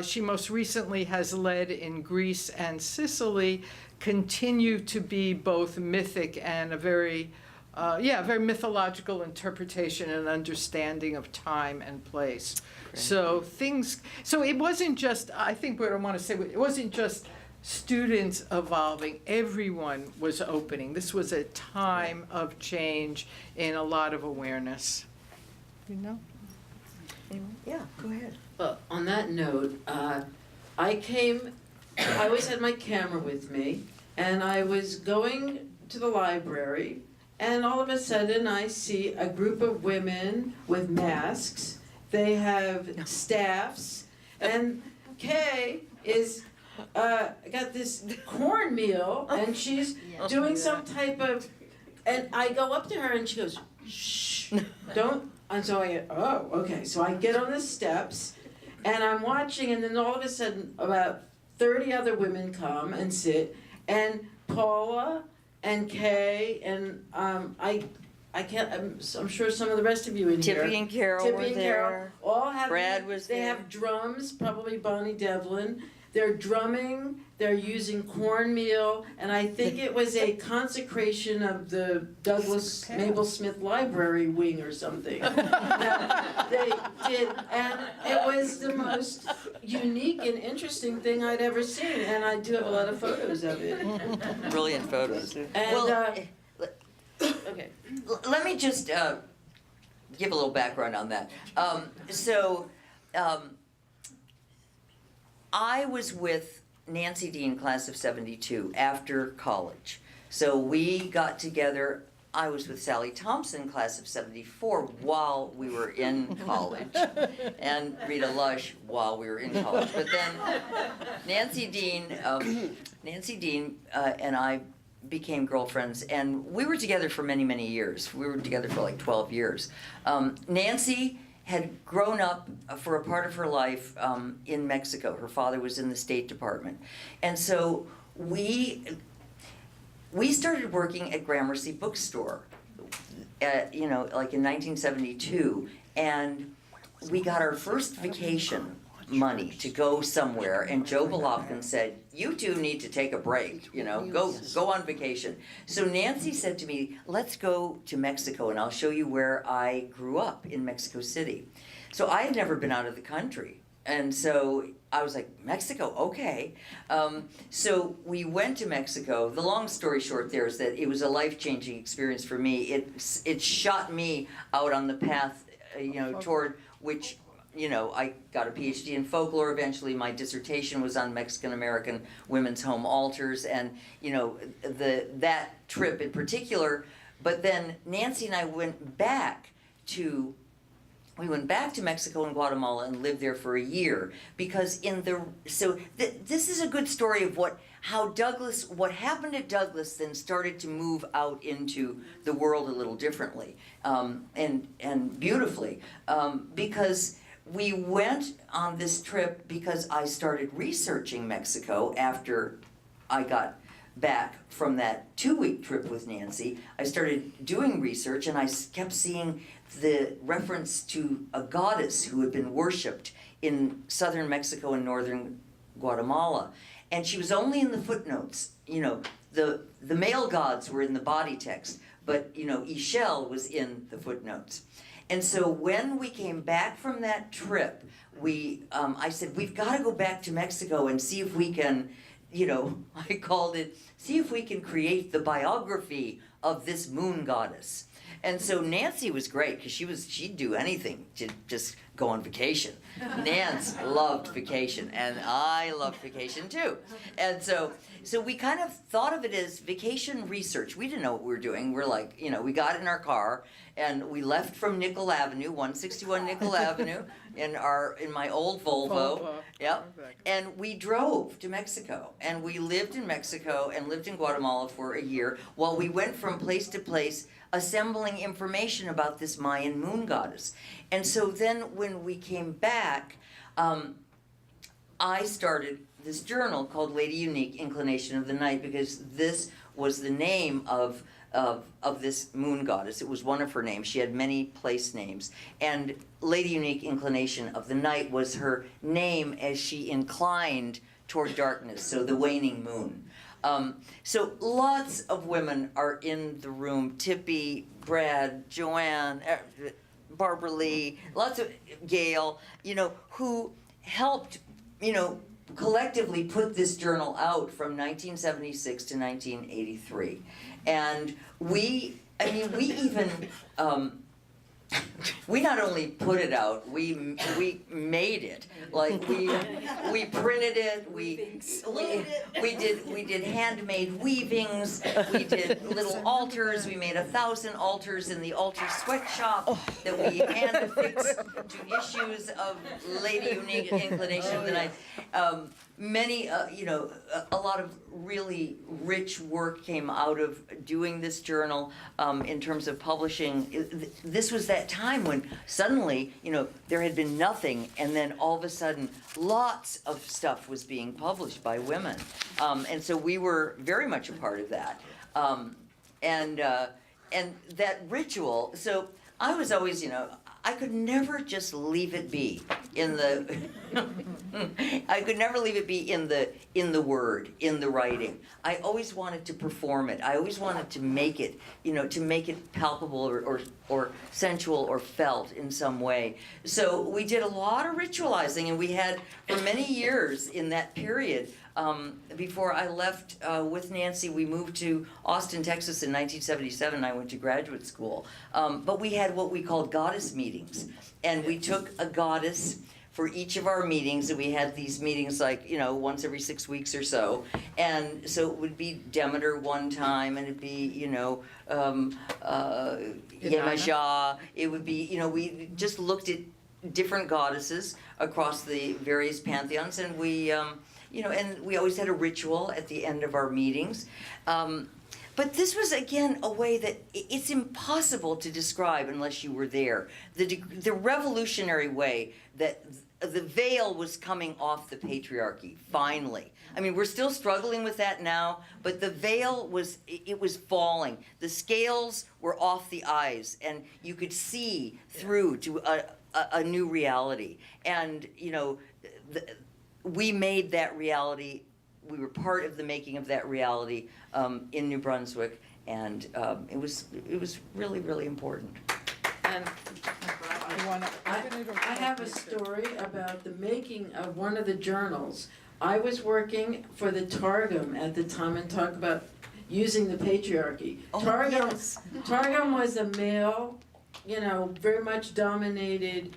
she most recently has led in Greece and Sicily continue to be both mythic and a very mythological interpretation and understanding of time and place. So it wasn't just, I think what I want to say, it wasn't just students evolving, everyone was opening. This was a time of change and a lot of awareness. You know? Yeah, go ahead. Well, on that note, I always had my camera with me, and I was going to the library, and all of a sudden I see a group of women with masks. They have staffs, and Kay is got this cornmeal, and she's doing some type of, and I go up to her and she goes, shh, don't, and so so I get on the steps, and I'm watching, and then all of a sudden about 30 other women come and sit, and Paula and Kay, and I'm sure some of the rest of you in here. Tippy and Carol were there. All have, Brad was they there. have drums, probably Bonnie Devlin. They're drumming, they're using cornmeal, and I think it was a consecration of the Douglas Mabel Smith Library wing or something. That they did, and it was the most unique and interesting thing I'd ever seen, and I do have a lot of photos of it. Brilliant photos. And, okay. Let me just give a little background on that. I was with Nancy Dean, class of 72, after college. So we got together. I was with Sally Thompson, class of 74, while we were in college, and Rita Lush while we were in college. But then Nancy Dean and I became girlfriends, and we were together for many, many years. We were together for like 12 years. Nancy had grown up for a part of her life in Mexico. Her father was in the State Department. And so we started working at Gramercy Bookstore, like in 1972, and we got our first vacation money to go somewhere, and Joe Golovkin said, you two need to take a break, go on vacation. So Nancy said to me, let's go to Mexico and I'll show you where I grew up in Mexico City. So I had never been out of the country, and so I was like, Mexico, okay. So we went to Mexico. The long story short there is that it was a life-changing experience for me. It shot me out on the path, toward which I got a PhD in folklore eventually. My dissertation was on Mexican-American women's home altars, and, that trip in particular. But then Nancy and I went back to Mexico and Guatemala and lived there for a year, because this is a good story of what happened at Douglas then started to move out into the world a little differently, and beautifully, because we went on this trip because I started researching Mexico after I got back from that 2-week trip with Nancy. I started doing research, and I kept seeing the reference to a goddess who had been worshipped in southern Mexico and northern Guatemala. And she was only in the footnotes. The male gods were in the body text, but Ixchel was in the footnotes. And so when we came back from that trip, I said, we've got to go back to Mexico and see if we can, I called it, see if we can create the biography of this moon goddess. And so Nancy was great because she'd do anything to just go on vacation. Nance loved vacation, and I loved vacation too. And so we kind of thought of it as vacation research. We didn't know what we were doing. We're like, we got in our car and we left from Nickel Avenue, 161 Nickel Avenue, in my old Volvo. Yep. And we drove to Mexico, and we lived in Mexico and lived in Guatemala for a year while we went from place to place assembling information about this Mayan moon goddess. And so then when we came back, I started this journal called Lady Unique, Inclination of the Night, because this was the name of this moon goddess. It was one of her names. She had many place names. And Lady Unique, Inclination of the Night was her name as she inclined toward darkness, so the waning moon. So lots of women are in the room. Tippy, Brad, Joanne, Barbara Lee, lots of Gail, who helped, collectively put this journal out from 1976 to 1983. And we even, we not only put it out, we made it. Like we printed it, we did handmade weavings, we did little altars, we made 1,000 altars in the altar sweatshop that we hand affixed to issues of Lady Unique, Inclination of the Night. Many, a lot of really rich work came out of doing this journal in terms of publishing. This was that time when suddenly, there had been nothing, and then all of a sudden, lots of stuff was being published by women. And so we were very much a part of that. And that ritual, so I was always, I could never just leave it be in the I could never leave it be in the word, in the writing. I always wanted to perform it. I always wanted to make it, to make it palpable or sensual or felt in some way. So we did a lot of ritualizing, and we had for many years in that period. Before I left with Nancy, we moved to Austin, Texas in 1977. I went to graduate school. But we had what we called goddess meetings. And we took a goddess for each of our meetings, and we had these meetings like, once every 6 weeks or so. And so it would be Demeter one time, and it'd be, Yemajah. It would be, we just looked at different goddesses across the various pantheons, and we, and we always had a ritual at the end of our meetings. But this was, again, a way that it's impossible to describe unless you were there. The revolutionary way that the veil was coming off the patriarchy, finally. I mean, we're still struggling with that now, but the veil was falling. The scales were off the eyes, and you could see through to a new reality. And, we made that reality. We were part of the making of that reality in New Brunswick, and it was really, really important. And I have a story about the making of one of the journals. I was working for the Targum at the time, and talk about using the patriarchy. Targum was a male, very much dominated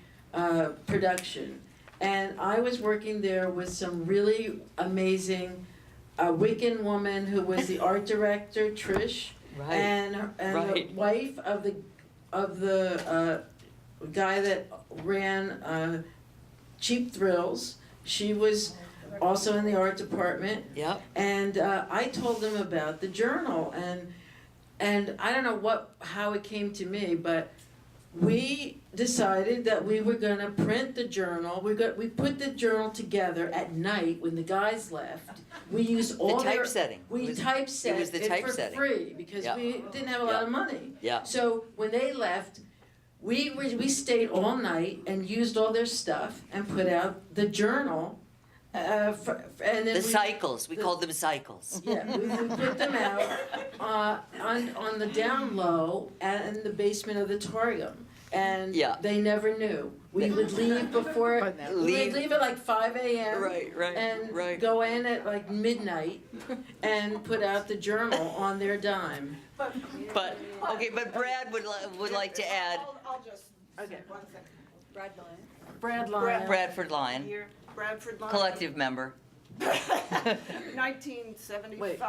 production. And I was working there with some really amazing Wiccan woman who was the art director, Trish, Right. and Right. the wife of the guy that ran Cheap Thrills. She was also in the art department. Yep. And I told them about the journal, and I don't know how it came to me, but we decided that we were going to print the journal. We put the journal together at night when the guys left. We used all typesetting. We typeset it was the it typesetting. for free because Yeah. we didn't have a lot of money. Yeah. So when they left, we stayed all night and used all their stuff and put out the journal. And then Cycles. We called them cycles. Yeah, we put them out on the down low and in the basement of the Targum. And Yeah. they never knew. We would leave before, we would leave at like 5 a.m. Right, And right. go in at like midnight and put out the journal on their dime. But, okay, but Brad would like to add, I'll just, Okay. one second. Brad Lyon. Brad Lyon. Bradford Lyon, Here, Bradford Lyon. collective member. 1975, Wait.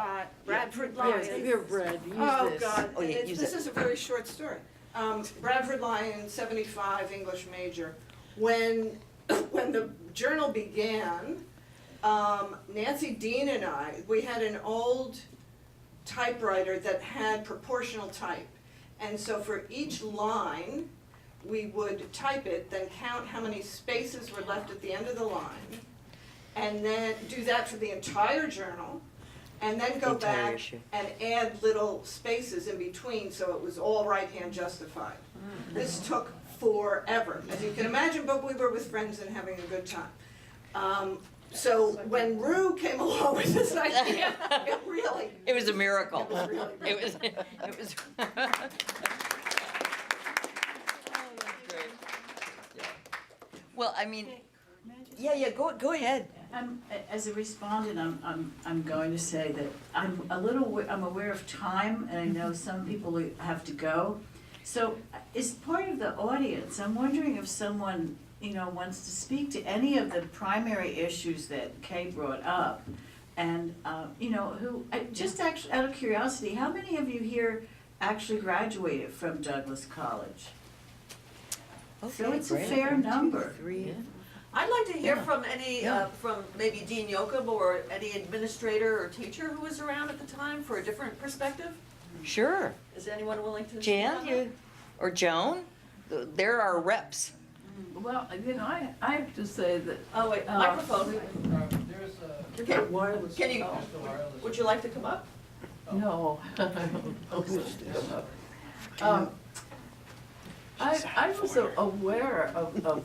Bradford Yes, Lyon. here, Brad, use Oh, this. God, Oh, yeah, use this it. is a very short story. Bradford Lyon, 75, English major. When the journal began, Nancy Dean and I, we had an old typewriter that had proportional type. And so for each line, we would type it, then count how many spaces were left at the end of the line, and then do that for the entire journal, and then go The entire back issue. and add little spaces in between, so it was all right-hand justified. This took forever, as you can imagine, but we were with friends and having a good time. So when Rue came along with this idea, it really. It was a miracle. It was really It was. Well, I mean, yeah, go ahead. As a respondent, I'm going to say that I'm aware of time, and I know some people have to go. So as part of the audience, I'm wondering if someone, wants to speak to any of the primary issues that Kay brought up. And, just actually out of curiosity, how many of you here actually graduated from Douglas College? So it's a fair number. I'd like to hear from any, from maybe Dean Yoakum or any administrator or teacher who was around at the time for a different perspective. Sure. Is anyone willing to? Jan, you, or Joan, there are reps. Well, I have to say that. Oh, wait, microphone. There's a Okay, wireless. can you, just a wireless. would you like to come up? No. I was aware of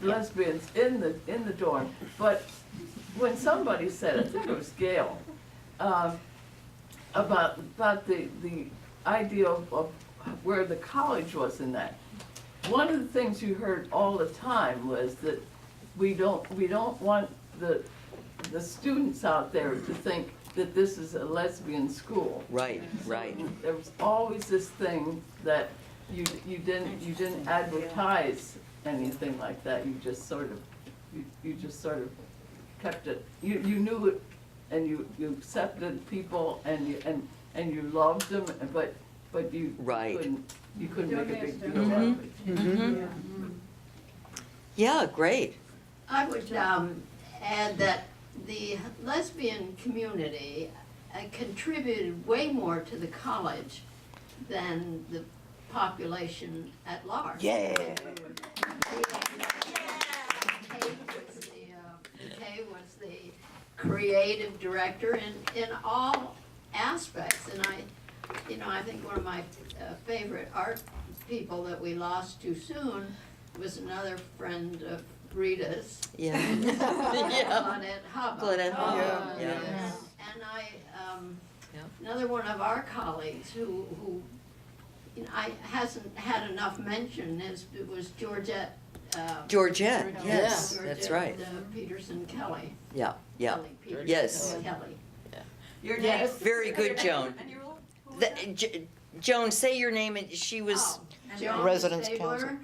lesbians in the dorm, but when somebody said, I think it was Gail, about the idea of where the college was in that. One of the things you heard all the time was that we don't want the students out there to think that this is a lesbian school. Right. There was always this thing that you didn't advertise anything like that. You just sort of kept it. You knew it, and you accepted people, and you loved them, but you Right. couldn't make a big deal out of it. Yeah, great. I would add that the lesbian community contributed way more to the college than the population at large. Yeah. Kay was the creative director in all aspects, and I think one of my favorite art people that we lost too soon was another friend of Rita's. Yeah. Claudette Hubbard. Claudette Hubbard, Yes. yeah. And I, Yeah. another one of our colleagues who I hasn't had enough mention was Georgette. Georgette, yes, Georgette, that's right. Peterson Kelly. Yeah. Kelly Peterson Yes. Kelly. Your name? Very good, Joan. And your role? Joan, say your name, and she was, Joan Residence Stabler. Council.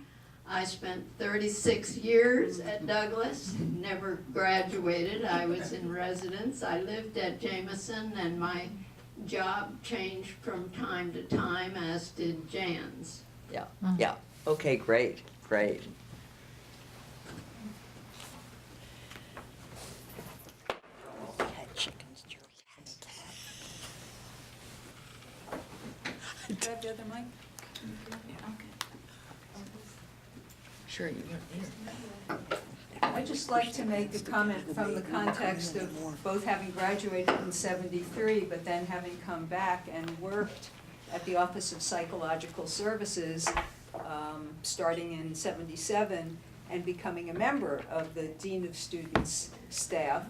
I spent 36 years at Douglas, never graduated. I was in residence. I lived at Jameson, and my job changed from time to time, as did Jan's. yeah, okay, great. Do you have the other mic? Sure, I'd just like to make a comment from the context of both having graduated in '73, but then having come back and worked at the Office of Psychological Services, starting in '77, and becoming a member of the Dean of Students staff.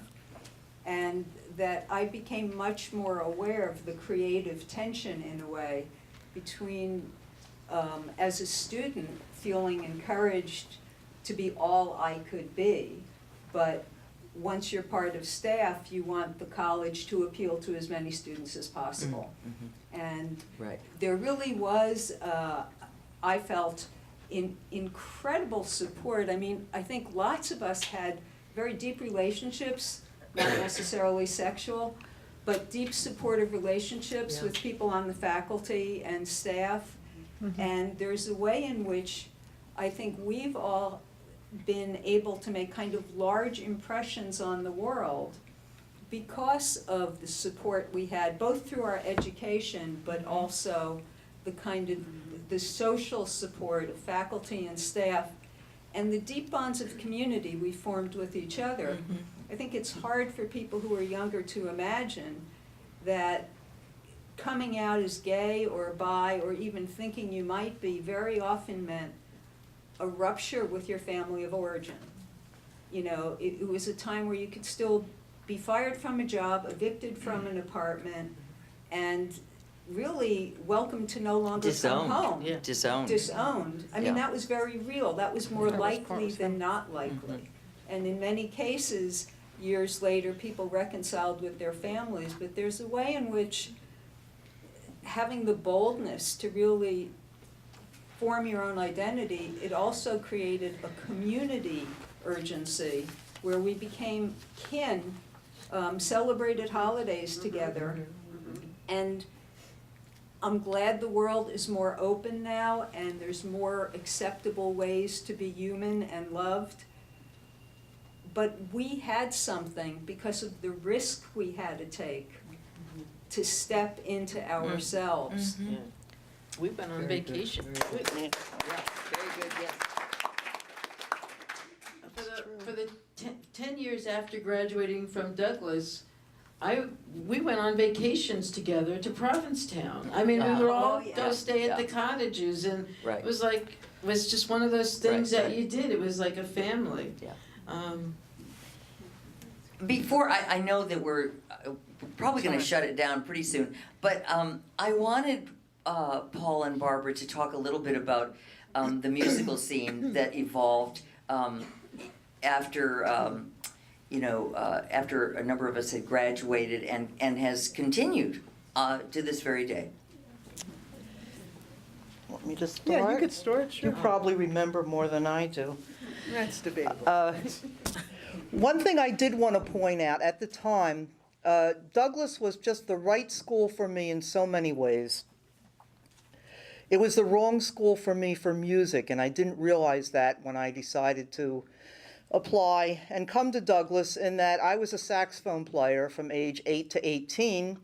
And that I became much more aware of the creative tension, in a way, between, as a student, feeling encouraged to be all I could be. But once you're part of staff, you want the college to appeal to as many students as possible. And Right. there really was, I felt, incredible support. I mean, I think lots of us had very deep relationships, not necessarily sexual, but deep supportive relationships with people on the faculty and staff. And there's a way in which I think we've all been able to make kind of large impressions on the world because of the support we had, both through our education, but also the kind of the social support of faculty and staff, and the deep bonds of community we formed with each other. I think it's hard for people who are younger to imagine that coming out as gay or bi, or even thinking you might be, very often meant a rupture with your family of origin. You know, it was a time where you could still be fired from a job, evicted from an apartment, and really welcome to no longer come home. Disowned. Disowned. I mean, Yeah. that was very real. That was more That was likely part of than not likely. And in many cases, years later, people reconciled with their families. But there's a way in which having the boldness to really form your own identity, it also created a community urgency where we became kin, celebrated holidays together. And I'm glad the world is more open now and there's more acceptable ways to be human and loved. But we had something because of the risk we had to take to step into ourselves. We went on vacation. Very good, yes. For the 10 years after graduating from Douglas, we went on vacations together to Provincetown. I mean, we were all go stay at the cottages, and Right. it was just one of those things Right, that right. you did. It was like a family. Yeah. Before, I know that we're probably gonna shut it down pretty soon, but I wanted Paul and Barbara to talk a little bit about the musical scene that evolved after after a number of us had graduated and has continued to this very day. Want me to start? Yeah, you could start, sure. You probably remember more than I do. That's debatable. One thing I did want to point out, at the time, Douglas was just the right school for me in so many ways. It was the wrong school for me for music, and I didn't realize that when I decided to apply and come to Douglas, in that I was a saxophone player from age 8 to 18.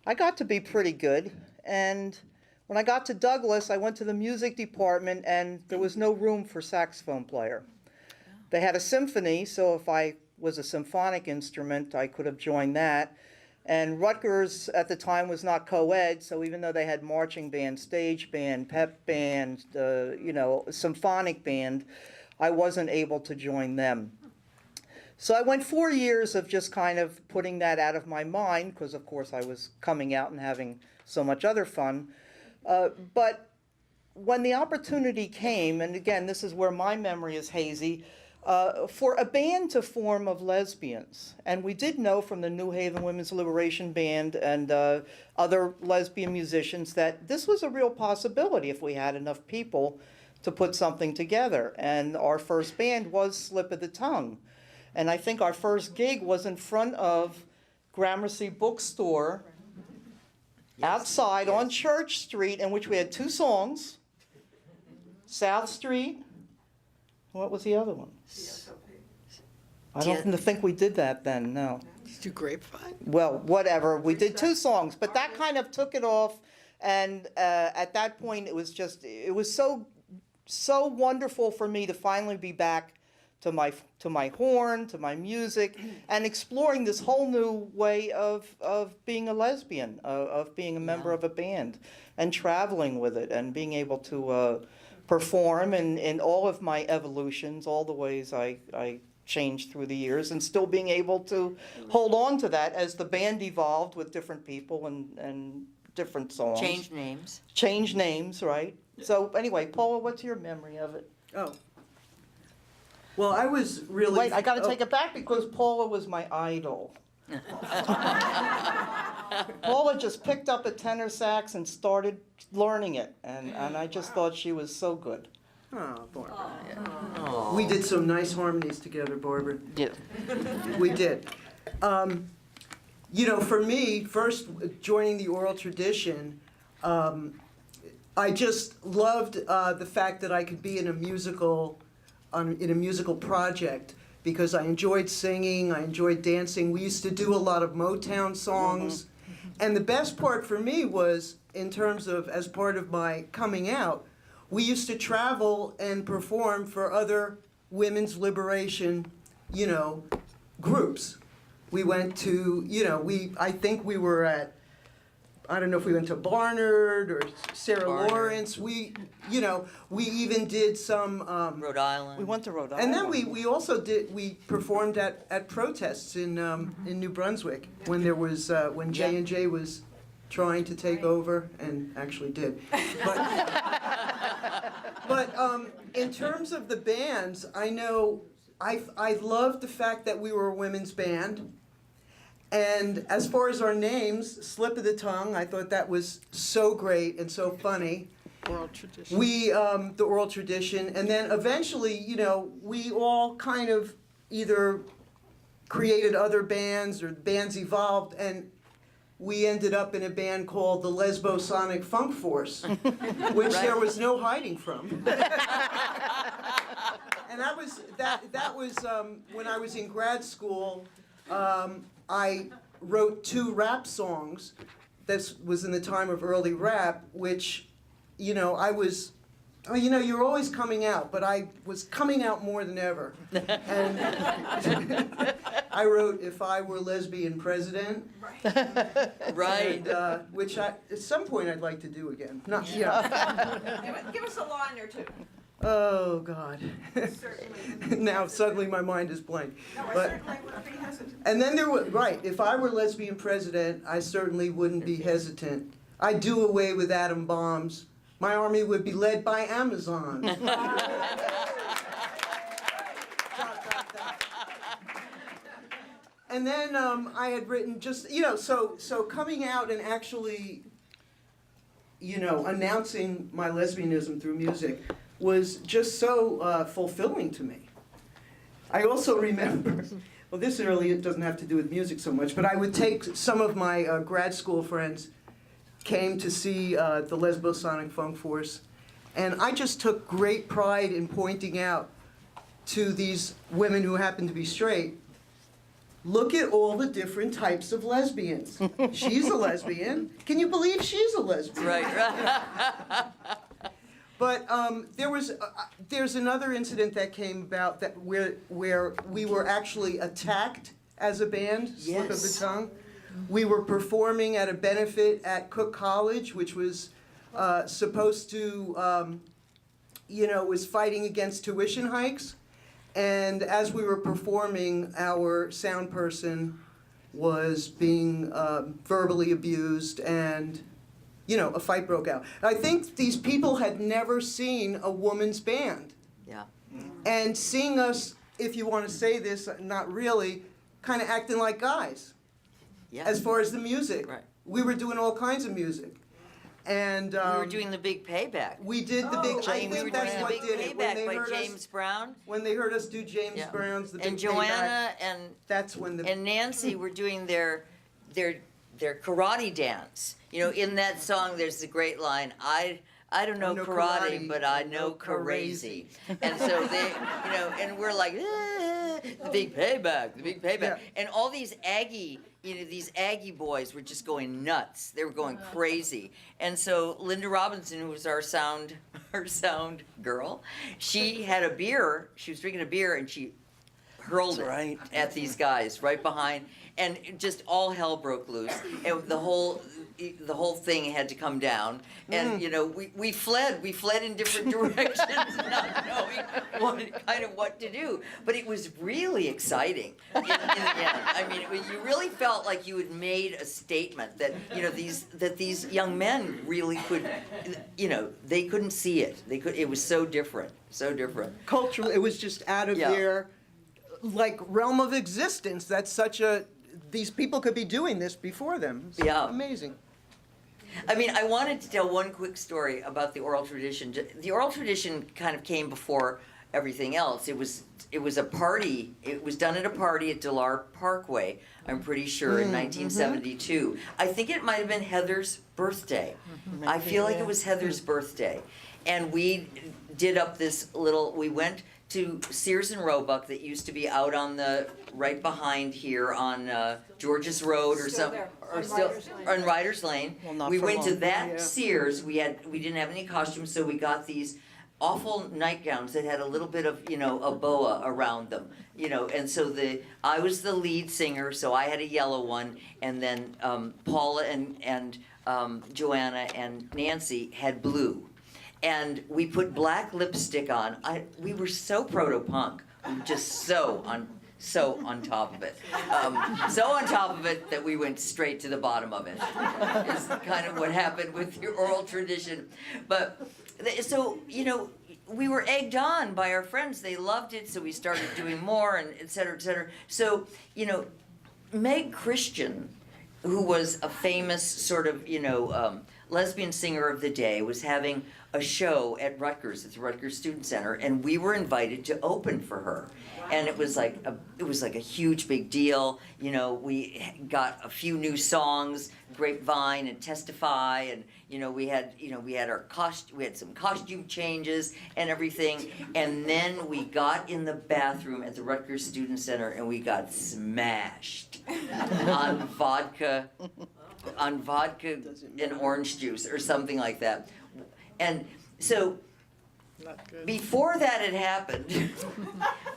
I got to be pretty good, and when I got to Douglas, I went to the music department, and there was no room for saxophone player. They had a symphony, so if I was a symphonic instrument, I could have joined that. And Rutgers at the time was not co-ed, so even though they had marching band, stage band, pep band, symphonic band, I wasn't able to join them. So I went 4 years of just kind of putting that out of my mind, because of course I was coming out and having so much other fun. But when the opportunity came, and again, this is where my memory is hazy, for a band to form of lesbians. And we did know from the New Haven Women's Liberation Band and other lesbian musicians that this was a real possibility if we had enough people to put something together. And our first band was Slip of the Tongue. And I think our first gig was in front of Gramercy Bookstore outside on Church Street, in which we had 2 songs, South Street. What was the other one? I don't think we did that then, no. Did you do Grapevine? Well, whatever, we did 2 songs, but that kind of took it off, and at that point, it was so wonderful for me to finally be back to my horn, to my music, and exploring this whole new way of being a lesbian, of being a member of a band, and traveling with it, and being able to perform in all of my evolutions, all the ways I changed through the years, and still being able to hold on to that as the band evolved with different people and different songs. Change names. Change names, right? So anyway, Paula, what's your memory of it? Oh. Well, I was really. Wait, I gotta take it back because Paula was my idol. Paula just picked up a tenor sax and started learning it, and I just thought she was so good. Oh, Barbara. We did some nice harmonies together, Barbara. Yeah. We did. You know, for me, first joining the oral tradition, I just loved the fact that I could be in a musical project because I enjoyed singing, I enjoyed dancing. We used to do a lot of Motown songs. And the best part for me was, in terms of, as part of my coming out, we used to travel and perform for other women's liberation, you know, groups. We went to, you know, I think we were at, I don't know if we went to Barnard or Sarah Barnard. Lawrence. We, you know, we even did some. Rhode Island. We went to Rhode Island. And then we also we performed at protests in New Brunswick when there was when J&J was trying to take over and actually did. But in terms of the bands, I know I loved the fact that we were a women's band. And as far as our names, Slip of the Tongue, I thought that was so great and so funny. Oral tradition. The oral tradition, and then eventually, you know, we all kind of either created other bands or bands evolved, and we ended up in a band called the Lesbo-Sonic Funk Force, which there was no hiding from. And that was when I was in grad school. I wrote 2 rap songs. This was in the time of early rap, which, you know, you know, you're always coming out, but I was coming out more than ever. And I wrote If I Were Lesbian President. Right. And, which at some point I'd like to do again. Not, yeah. Give us a line or two. Oh, God. Now suddenly my mind is blank. No, I But, certainly wouldn't be hesitant. and then there was, right, if I were lesbian president, I certainly wouldn't be hesitant. I'd do away with atom bombs. My army would be led by Amazons. And then I had written just, you know, so coming out and actually, you know, announcing my lesbianism through music was just so fulfilling to me. I also remember, well, this really it doesn't have to do with music so much, but I would take some of my grad school friends came to see the Lesbo-Sonic Funk Force, and I just took great pride in pointing out to these women who happened to be straight, look at all the different types of lesbians. She's a lesbian. Can you believe she's a lesbian? Right. But there's another incident that came about that where we were actually attacked as a band, Slip of the Yes. Tongue. We were performing at a benefit at Cook College, which was supposed to, you know, was fighting against tuition hikes. And as we were performing, our sound person was being verbally abused, and, you know, a fight broke out. I think these people had never seen a woman's band. Yeah. And seeing us, if you want to say this, not really, kind of acting like guys. Yeah. As far as the music. Right. We were doing all kinds of music. And We were doing the big payback. we did the big, I We were think doing that's the what big did it. When payback they by heard James us, Brown. when they heard us do James Yeah. Brown's The Big And Payback, Joanna that's when the, and Nancy were doing their karate dance. You know, in that song, there's the great line, I don't know karate, but I know crazy. And so they, you know, and we're like, the big payback, the big payback. Yeah. And all these Aggie, you know, these Aggie boys were just going nuts. They were going crazy. And so Linda Robinson, who was our sound girl, she had a beer. She was drinking a beer, and she hurled That's right. it at these guys right behind, and just all hell broke loose. And the whole thing had to come down, and you know, we fled in different directions, not knowing what to do. But it was really exciting in the end. I mean, you really felt like you had made a statement that, you know, these young men really could, you know, they couldn't see it. It was so different, so different. Culturally, it was just out of Yeah. their, like, realm of existence. That's such a, these people could be doing this before them. It's Yeah. amazing. I mean, I wanted to tell one quick story about the oral tradition. The oral tradition kind of came before everything else. It was a party. It was done at a party at Delar Parkway, I'm pretty sure, in 1972. I think it might have been Heather's birthday. I feel like it was Heather's birthday. And we did up this little, we went to Sears and Roebuck that used to be out on the, right behind here on George's Road or something. Or still, on Ryder's Lane. Well, not We for went to long. that Yeah. Sears, we didn't have any costumes, so we got these awful nightgowns that had a little bit of, you know, a boa around them, you know, and so I was the lead singer, so I had a yellow one, and then Paula and Joanna and Nancy had blue. And we put black lipstick on. We were so proto-punk, we were just so on top of it. So on top of it that we went straight to the bottom of it. It's kind of what happened with your oral tradition. But, so, you know, we were egged on by our friends. They loved it, so we started doing more, and et cetera, et cetera. So, you know, Meg Christian, who was a famous sort of, you know, lesbian singer of the day, was having a show at Rutgers, at the Rutgers Student Center, and we were invited to open for her. And it was like a huge big deal. You know, we got a few new songs, Grapevine and Testify, and you know, we had some costume changes and everything. And then we got in the bathroom at the Rutgers Student Center and we got smashed on vodka and orange juice or something like that. And so before that had happened,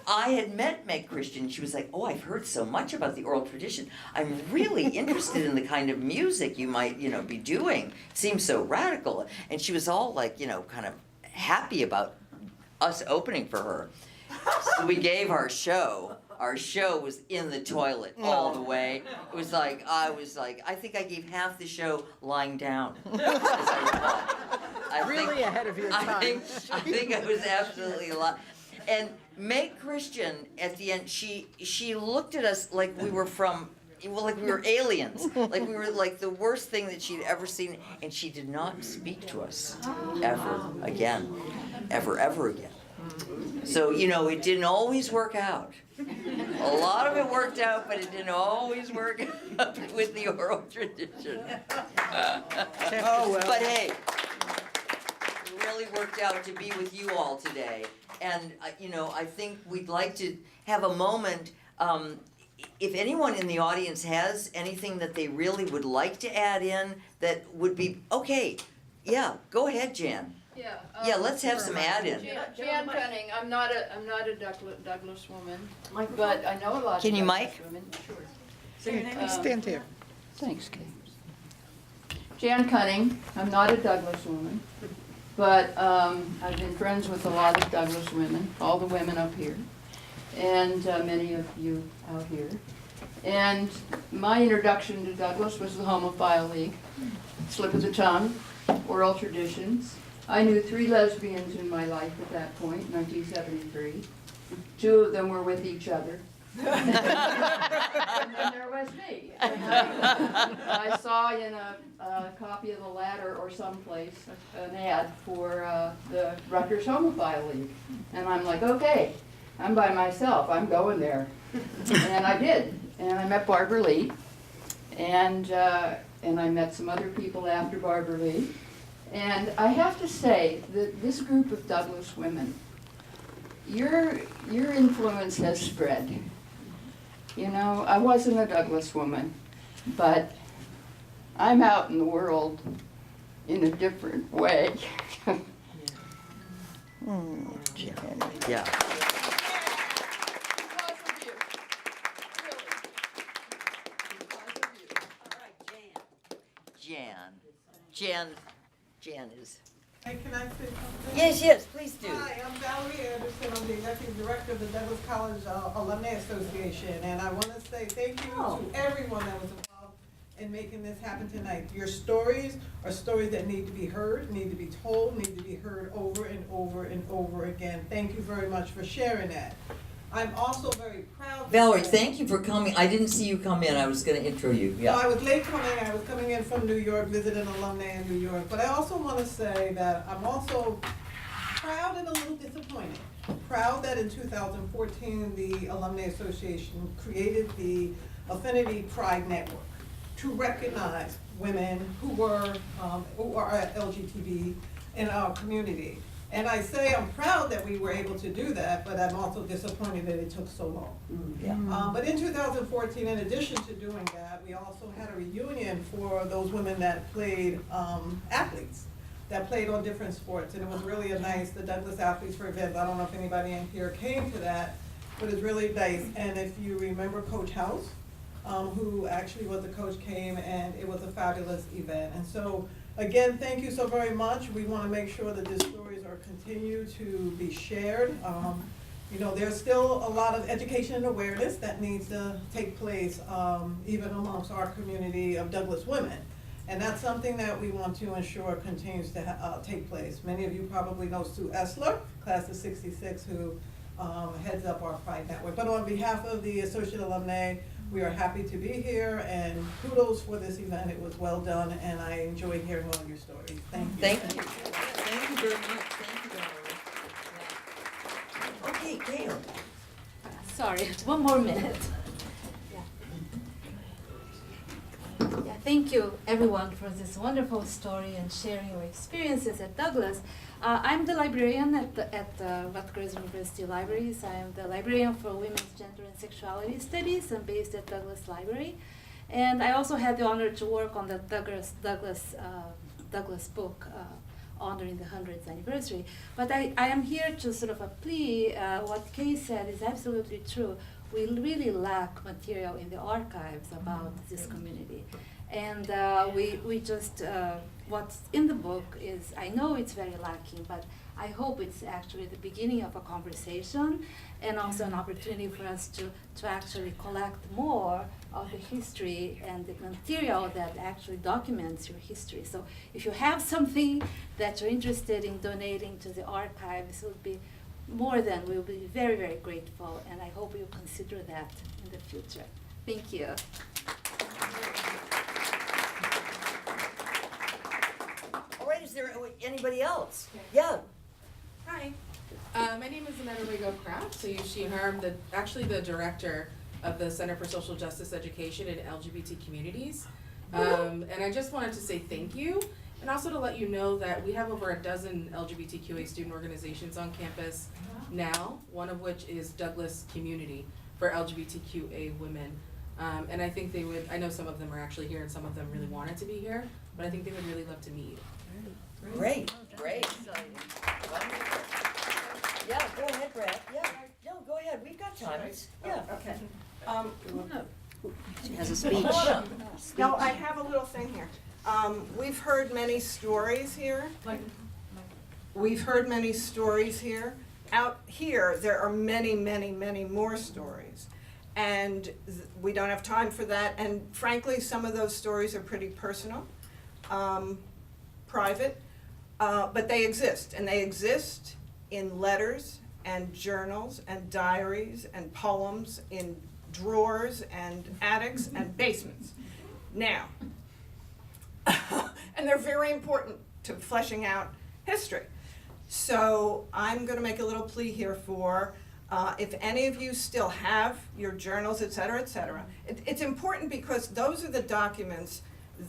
I had met Meg Christian. She was like, "Oh, I've heard so much about the oral tradition. I'm really interested in the kind of music you might, you know, be doing. It seems so radical." And she was all like, you know, kind of happy about us opening for her. So we gave our show. Our show was in the toilet all the way. It was like, I think I gave half the show lying down, as I recall. Really ahead of your time. I think I was absolutely a lot. And Meg Christian, at the end, she looked at us like we were like we were aliens, like we were like the worst thing that she'd ever seen, and she did not speak to us ever again. So, you know, it didn't always work out. A lot of it worked out, but it didn't always work out with the oral tradition. Oh, well. But hey, it really worked out to be with you all today. And, you know, I think we'd like to have a moment, if anyone in the audience has anything that they really would like to add in that would be, okay, yeah, go ahead, Jan. Yeah, let's have some add-in. Jan Cunning, I'm not a Douglas woman, but I know a lot of Can you Douglas mic? women. Sure. So your name is stand here. Thanks, Kate. Jan Cunning, I'm not a Douglas woman, but I've been friends with a lot of Douglas women, all the women up here, and many of you out here. And my introduction to Douglas was the Homophile League, Slip of the Tongue, Oral Traditions. I knew 3 lesbians in my life at that point, 1973. 2 of them were with each other. And then there was me. And I saw in a copy of The Ladder or someplace an ad for the Rutgers Homophile League. And I'm like, okay, I'm by myself, I'm going there. And I did. And I met Barbara Lee. And I met some other people after Barbara Lee. And I have to say that this group of Douglas women, your influence has spread. You know, I wasn't a Douglas woman, but I'm out in the world in a different way. Yeah. Jan is. Hey, can I say something? Yes, please do. Hi, I'm Valerie Anderson. I'm the executive director of the Douglas College Alumni Association, and I want to say thank you to everyone that was involved in making this happen tonight. Your stories are stories that need to be heard, need to be told, need to be heard over and over and over again. Thank you very much for sharing that. I'm also very proud. Valerie, thank you for coming. I didn't see you come in. I was going to intro you. No, Yeah. I was late coming. I was coming in from New York, visiting alumni in New York. But I also want to say that I'm also proud and a little disappointed. Proud that in 2014, the Alumni Association created the Affinity Pride Network to recognize women who are LGBT in our community. And I say I'm proud that we were able to do that, but I'm also disappointed that it took so long. Yeah. But in 2014, in addition to doing that, we also had a reunion for those women that played athletes, that played on different sports. And it was really a nice, the Douglas Athletes for Events, I don't know if anybody in here came to that, but it's really nice. And if you remember Coach House, who actually was the coach, came, and it was a fabulous event. And so, again, thank you so very much. We want to make sure that these stories are continued to be shared. You know, there's still a lot of education and awareness that needs to take place, even amongst our community of Douglas women. And that's something that we want to ensure continues to take place. Many of you probably know Sue Essler, class of '66, who heads up our Pride Network. But on behalf of the Associate Alumni, we are happy to be here, and kudos for this event. It was well done, and I enjoyed hearing all your stories. Thank you. Thank you. Thank you very much. Thank you, Valerie. Okay, Gail. Sorry, one more minute. Yeah, thank you everyone for this wonderful story and sharing your experiences at Douglas. I'm the librarian at the Rutgers University Libraries. I am the librarian for Women's Gender and Sexuality Studies. I'm based at Douglas Library. And I also had the honor to work on the Douglas book honoring the 100th anniversary. But I am here to sort of a plea. What Kay said is absolutely true. We really lack material in the archives about this community. And we just, what's in the book is, I know it's very lacking, but I hope it's actually the beginning of a conversation and also an opportunity for us to actually collect more of the history and the material that actually documents your history. So if you have something that you're interested in donating to the archives, it would be we'll be very, very grateful, and I hope you'll consider that in the future. Thank you. All right, is there anybody else? Yeah. Hi, my name is Annetta Kraft, so she harmed actually the director of the Center for Social Justice Education in LGBT communities. And I just wanted to say thank you, and also to let you know that we have over a dozen LGBTQIA student organizations on campus now, one of which is Douglas Community for LGBTQA women. And I think I know some of them are actually here and some of them really wanted to be here, but I think they would really love to meet. Great. Yeah, go ahead, Brad. Yeah, no, go ahead. We've got time. Yeah. Okay. She has a speech. No, I have a little thing here. We've heard many stories here. We've heard many stories here. Out here, there are many, many, many more stories. And we don't have time for that. And frankly, some of those stories are pretty personal, private, but they exist. And they exist in letters and journals and diaries and poems in drawers and attics and basements. Now, and they're very important to fleshing out history. So I'm going to make a little plea here for if any of you still have your journals, et cetera, it's important because those are the documents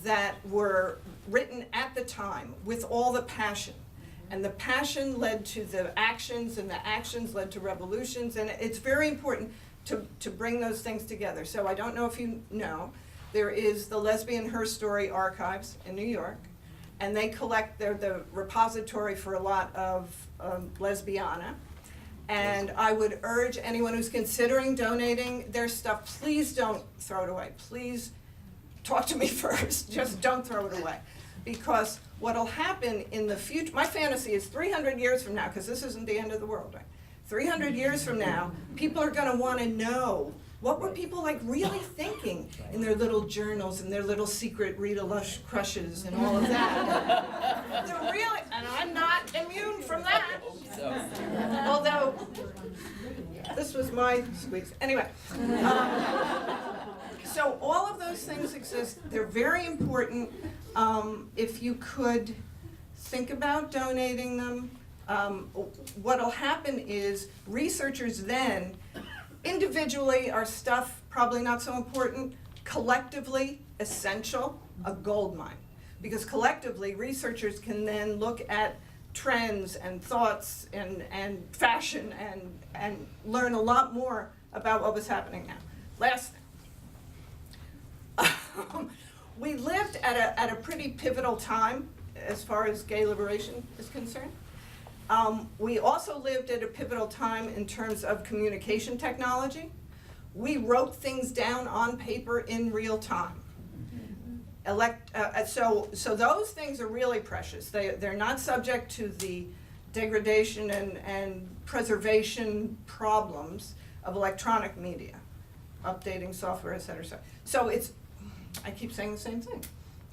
that were written at the time with all the passion. And the passion led to the actions, and the actions led to revolutions, and it's very important to bring those things together. So I don't know if you know, there is the Lesbian Her Story Archives in New York, and they're the repository for a lot of Lesbiana. And I would urge anyone who's considering donating their stuff, please don't throw it away. Please talk to me first, just don't throw it away. because what'll happen in the future, my fantasy is 300 years from now, because this isn't the end of the world, right? 300 years from now, people are gonna wanna know, what were people like really thinking in their little journals and their little secret Rita Lush crushes and all of that? They're really, and I'm not immune from that. Although, this was my squeeze. Anyway. So all of those things exist. They're very important. If you could think about donating them, what'll happen is researchers then, individually are stuff probably not so important, collectively essential, a gold mine. Because collectively, researchers can then look at trends and thoughts and fashion and learn a lot more about what was happening now. Last thing. We lived at a pretty pivotal time as far as gay liberation is concerned. We also lived at a pivotal time in terms of communication technology. We wrote things down on paper in real time. So those things are really precious. They're not subject to the degradation and preservation problems of electronic media, updating software, et cetera, et cetera. So it's, I keep saying the same thing.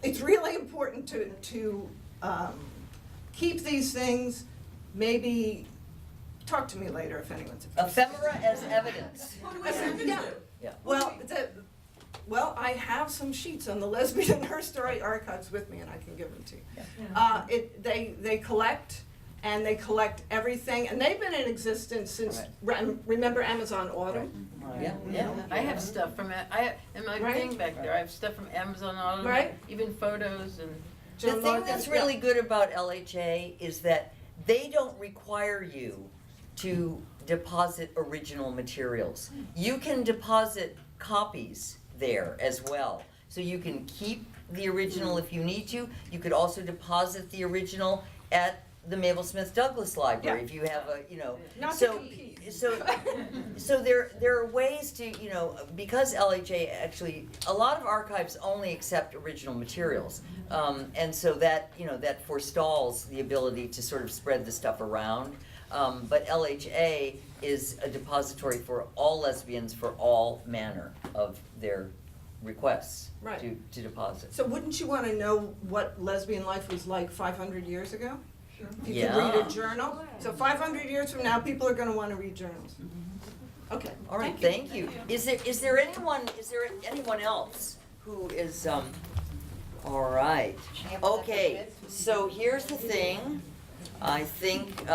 It's really important to keep these things. Maybe talk to me later if anyone's interested. Ephemera as evidence. Yeah. Well, I have some sheets on the Lesbian Her Story archives with me, and I can give them to you. They collect, and they collect everything, and they've been in existence since. Remember Amazon Autumn? Yeah. I have stuff from it. In my thing back there, I have stuff from Amazon Autumn, even photos and. The thing that's really good about LHA is that they don't require you to deposit original materials. You can deposit copies there as well. So you can keep the original if you need to. You could also deposit the original at the Mabel Smith Douglas Library if you have a, so there are ways to, because LHA actually, a lot of archives only accept original materials. And so that, that forestalls the ability to sort of spread the stuff around. But LHA is a depository for all lesbians for all manner of their requests to deposit. So wouldn't you want to know what lesbian life was like 500 years ago? Sure. If you could read a journal. So 500 years from now, people are going to want to read journals. Okay. All right. Thank you. Is there anyone else who is all right. Okay. So here's the thing. I think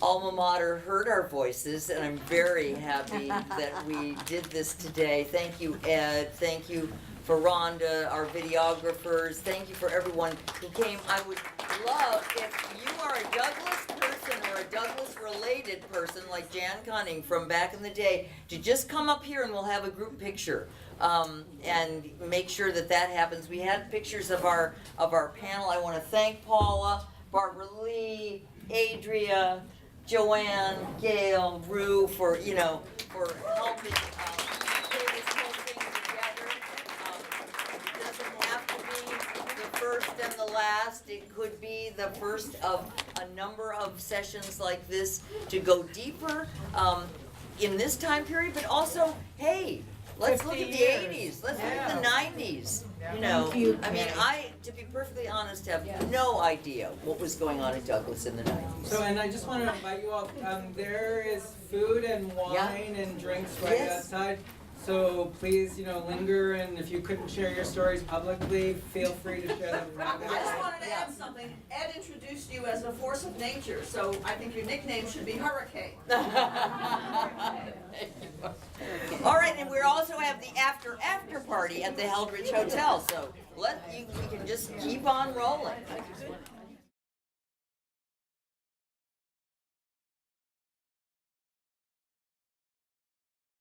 Alma Mater heard our voices, and I'm very happy that we did this today. Thank you, Ed. Thank you for Rhonda, our videographers. Thank you for everyone who came. I would love if you are a Douglas person or a Douglas-related person like Jan Cunning from back in the day to just come up here and we'll have a group picture. And make sure that happens. We had pictures of our panel. I want to thank Paula, Barbara Lee, Adria, Joanne, Gail, Rue for helping put this whole thing together. It doesn't have to be the first and the last. It could be the first of a number of sessions like this to go deeper in this time period, but also, hey, let's look at the 80s. Let's look at the 90s. I, to be perfectly honest, have no idea what was going on in Douglas in the 90s. So, and I just want to invite you all, there is food and wine and drinks right outside. So please, linger, and if you couldn't share your stories publicly, feel free to share them privately. I just wanted to add something. Ed introduced you as a force of nature, so I think your nickname should be Hurricane. All right, and we also have the after party at the Heldridge Hotel, so we can just keep on rolling.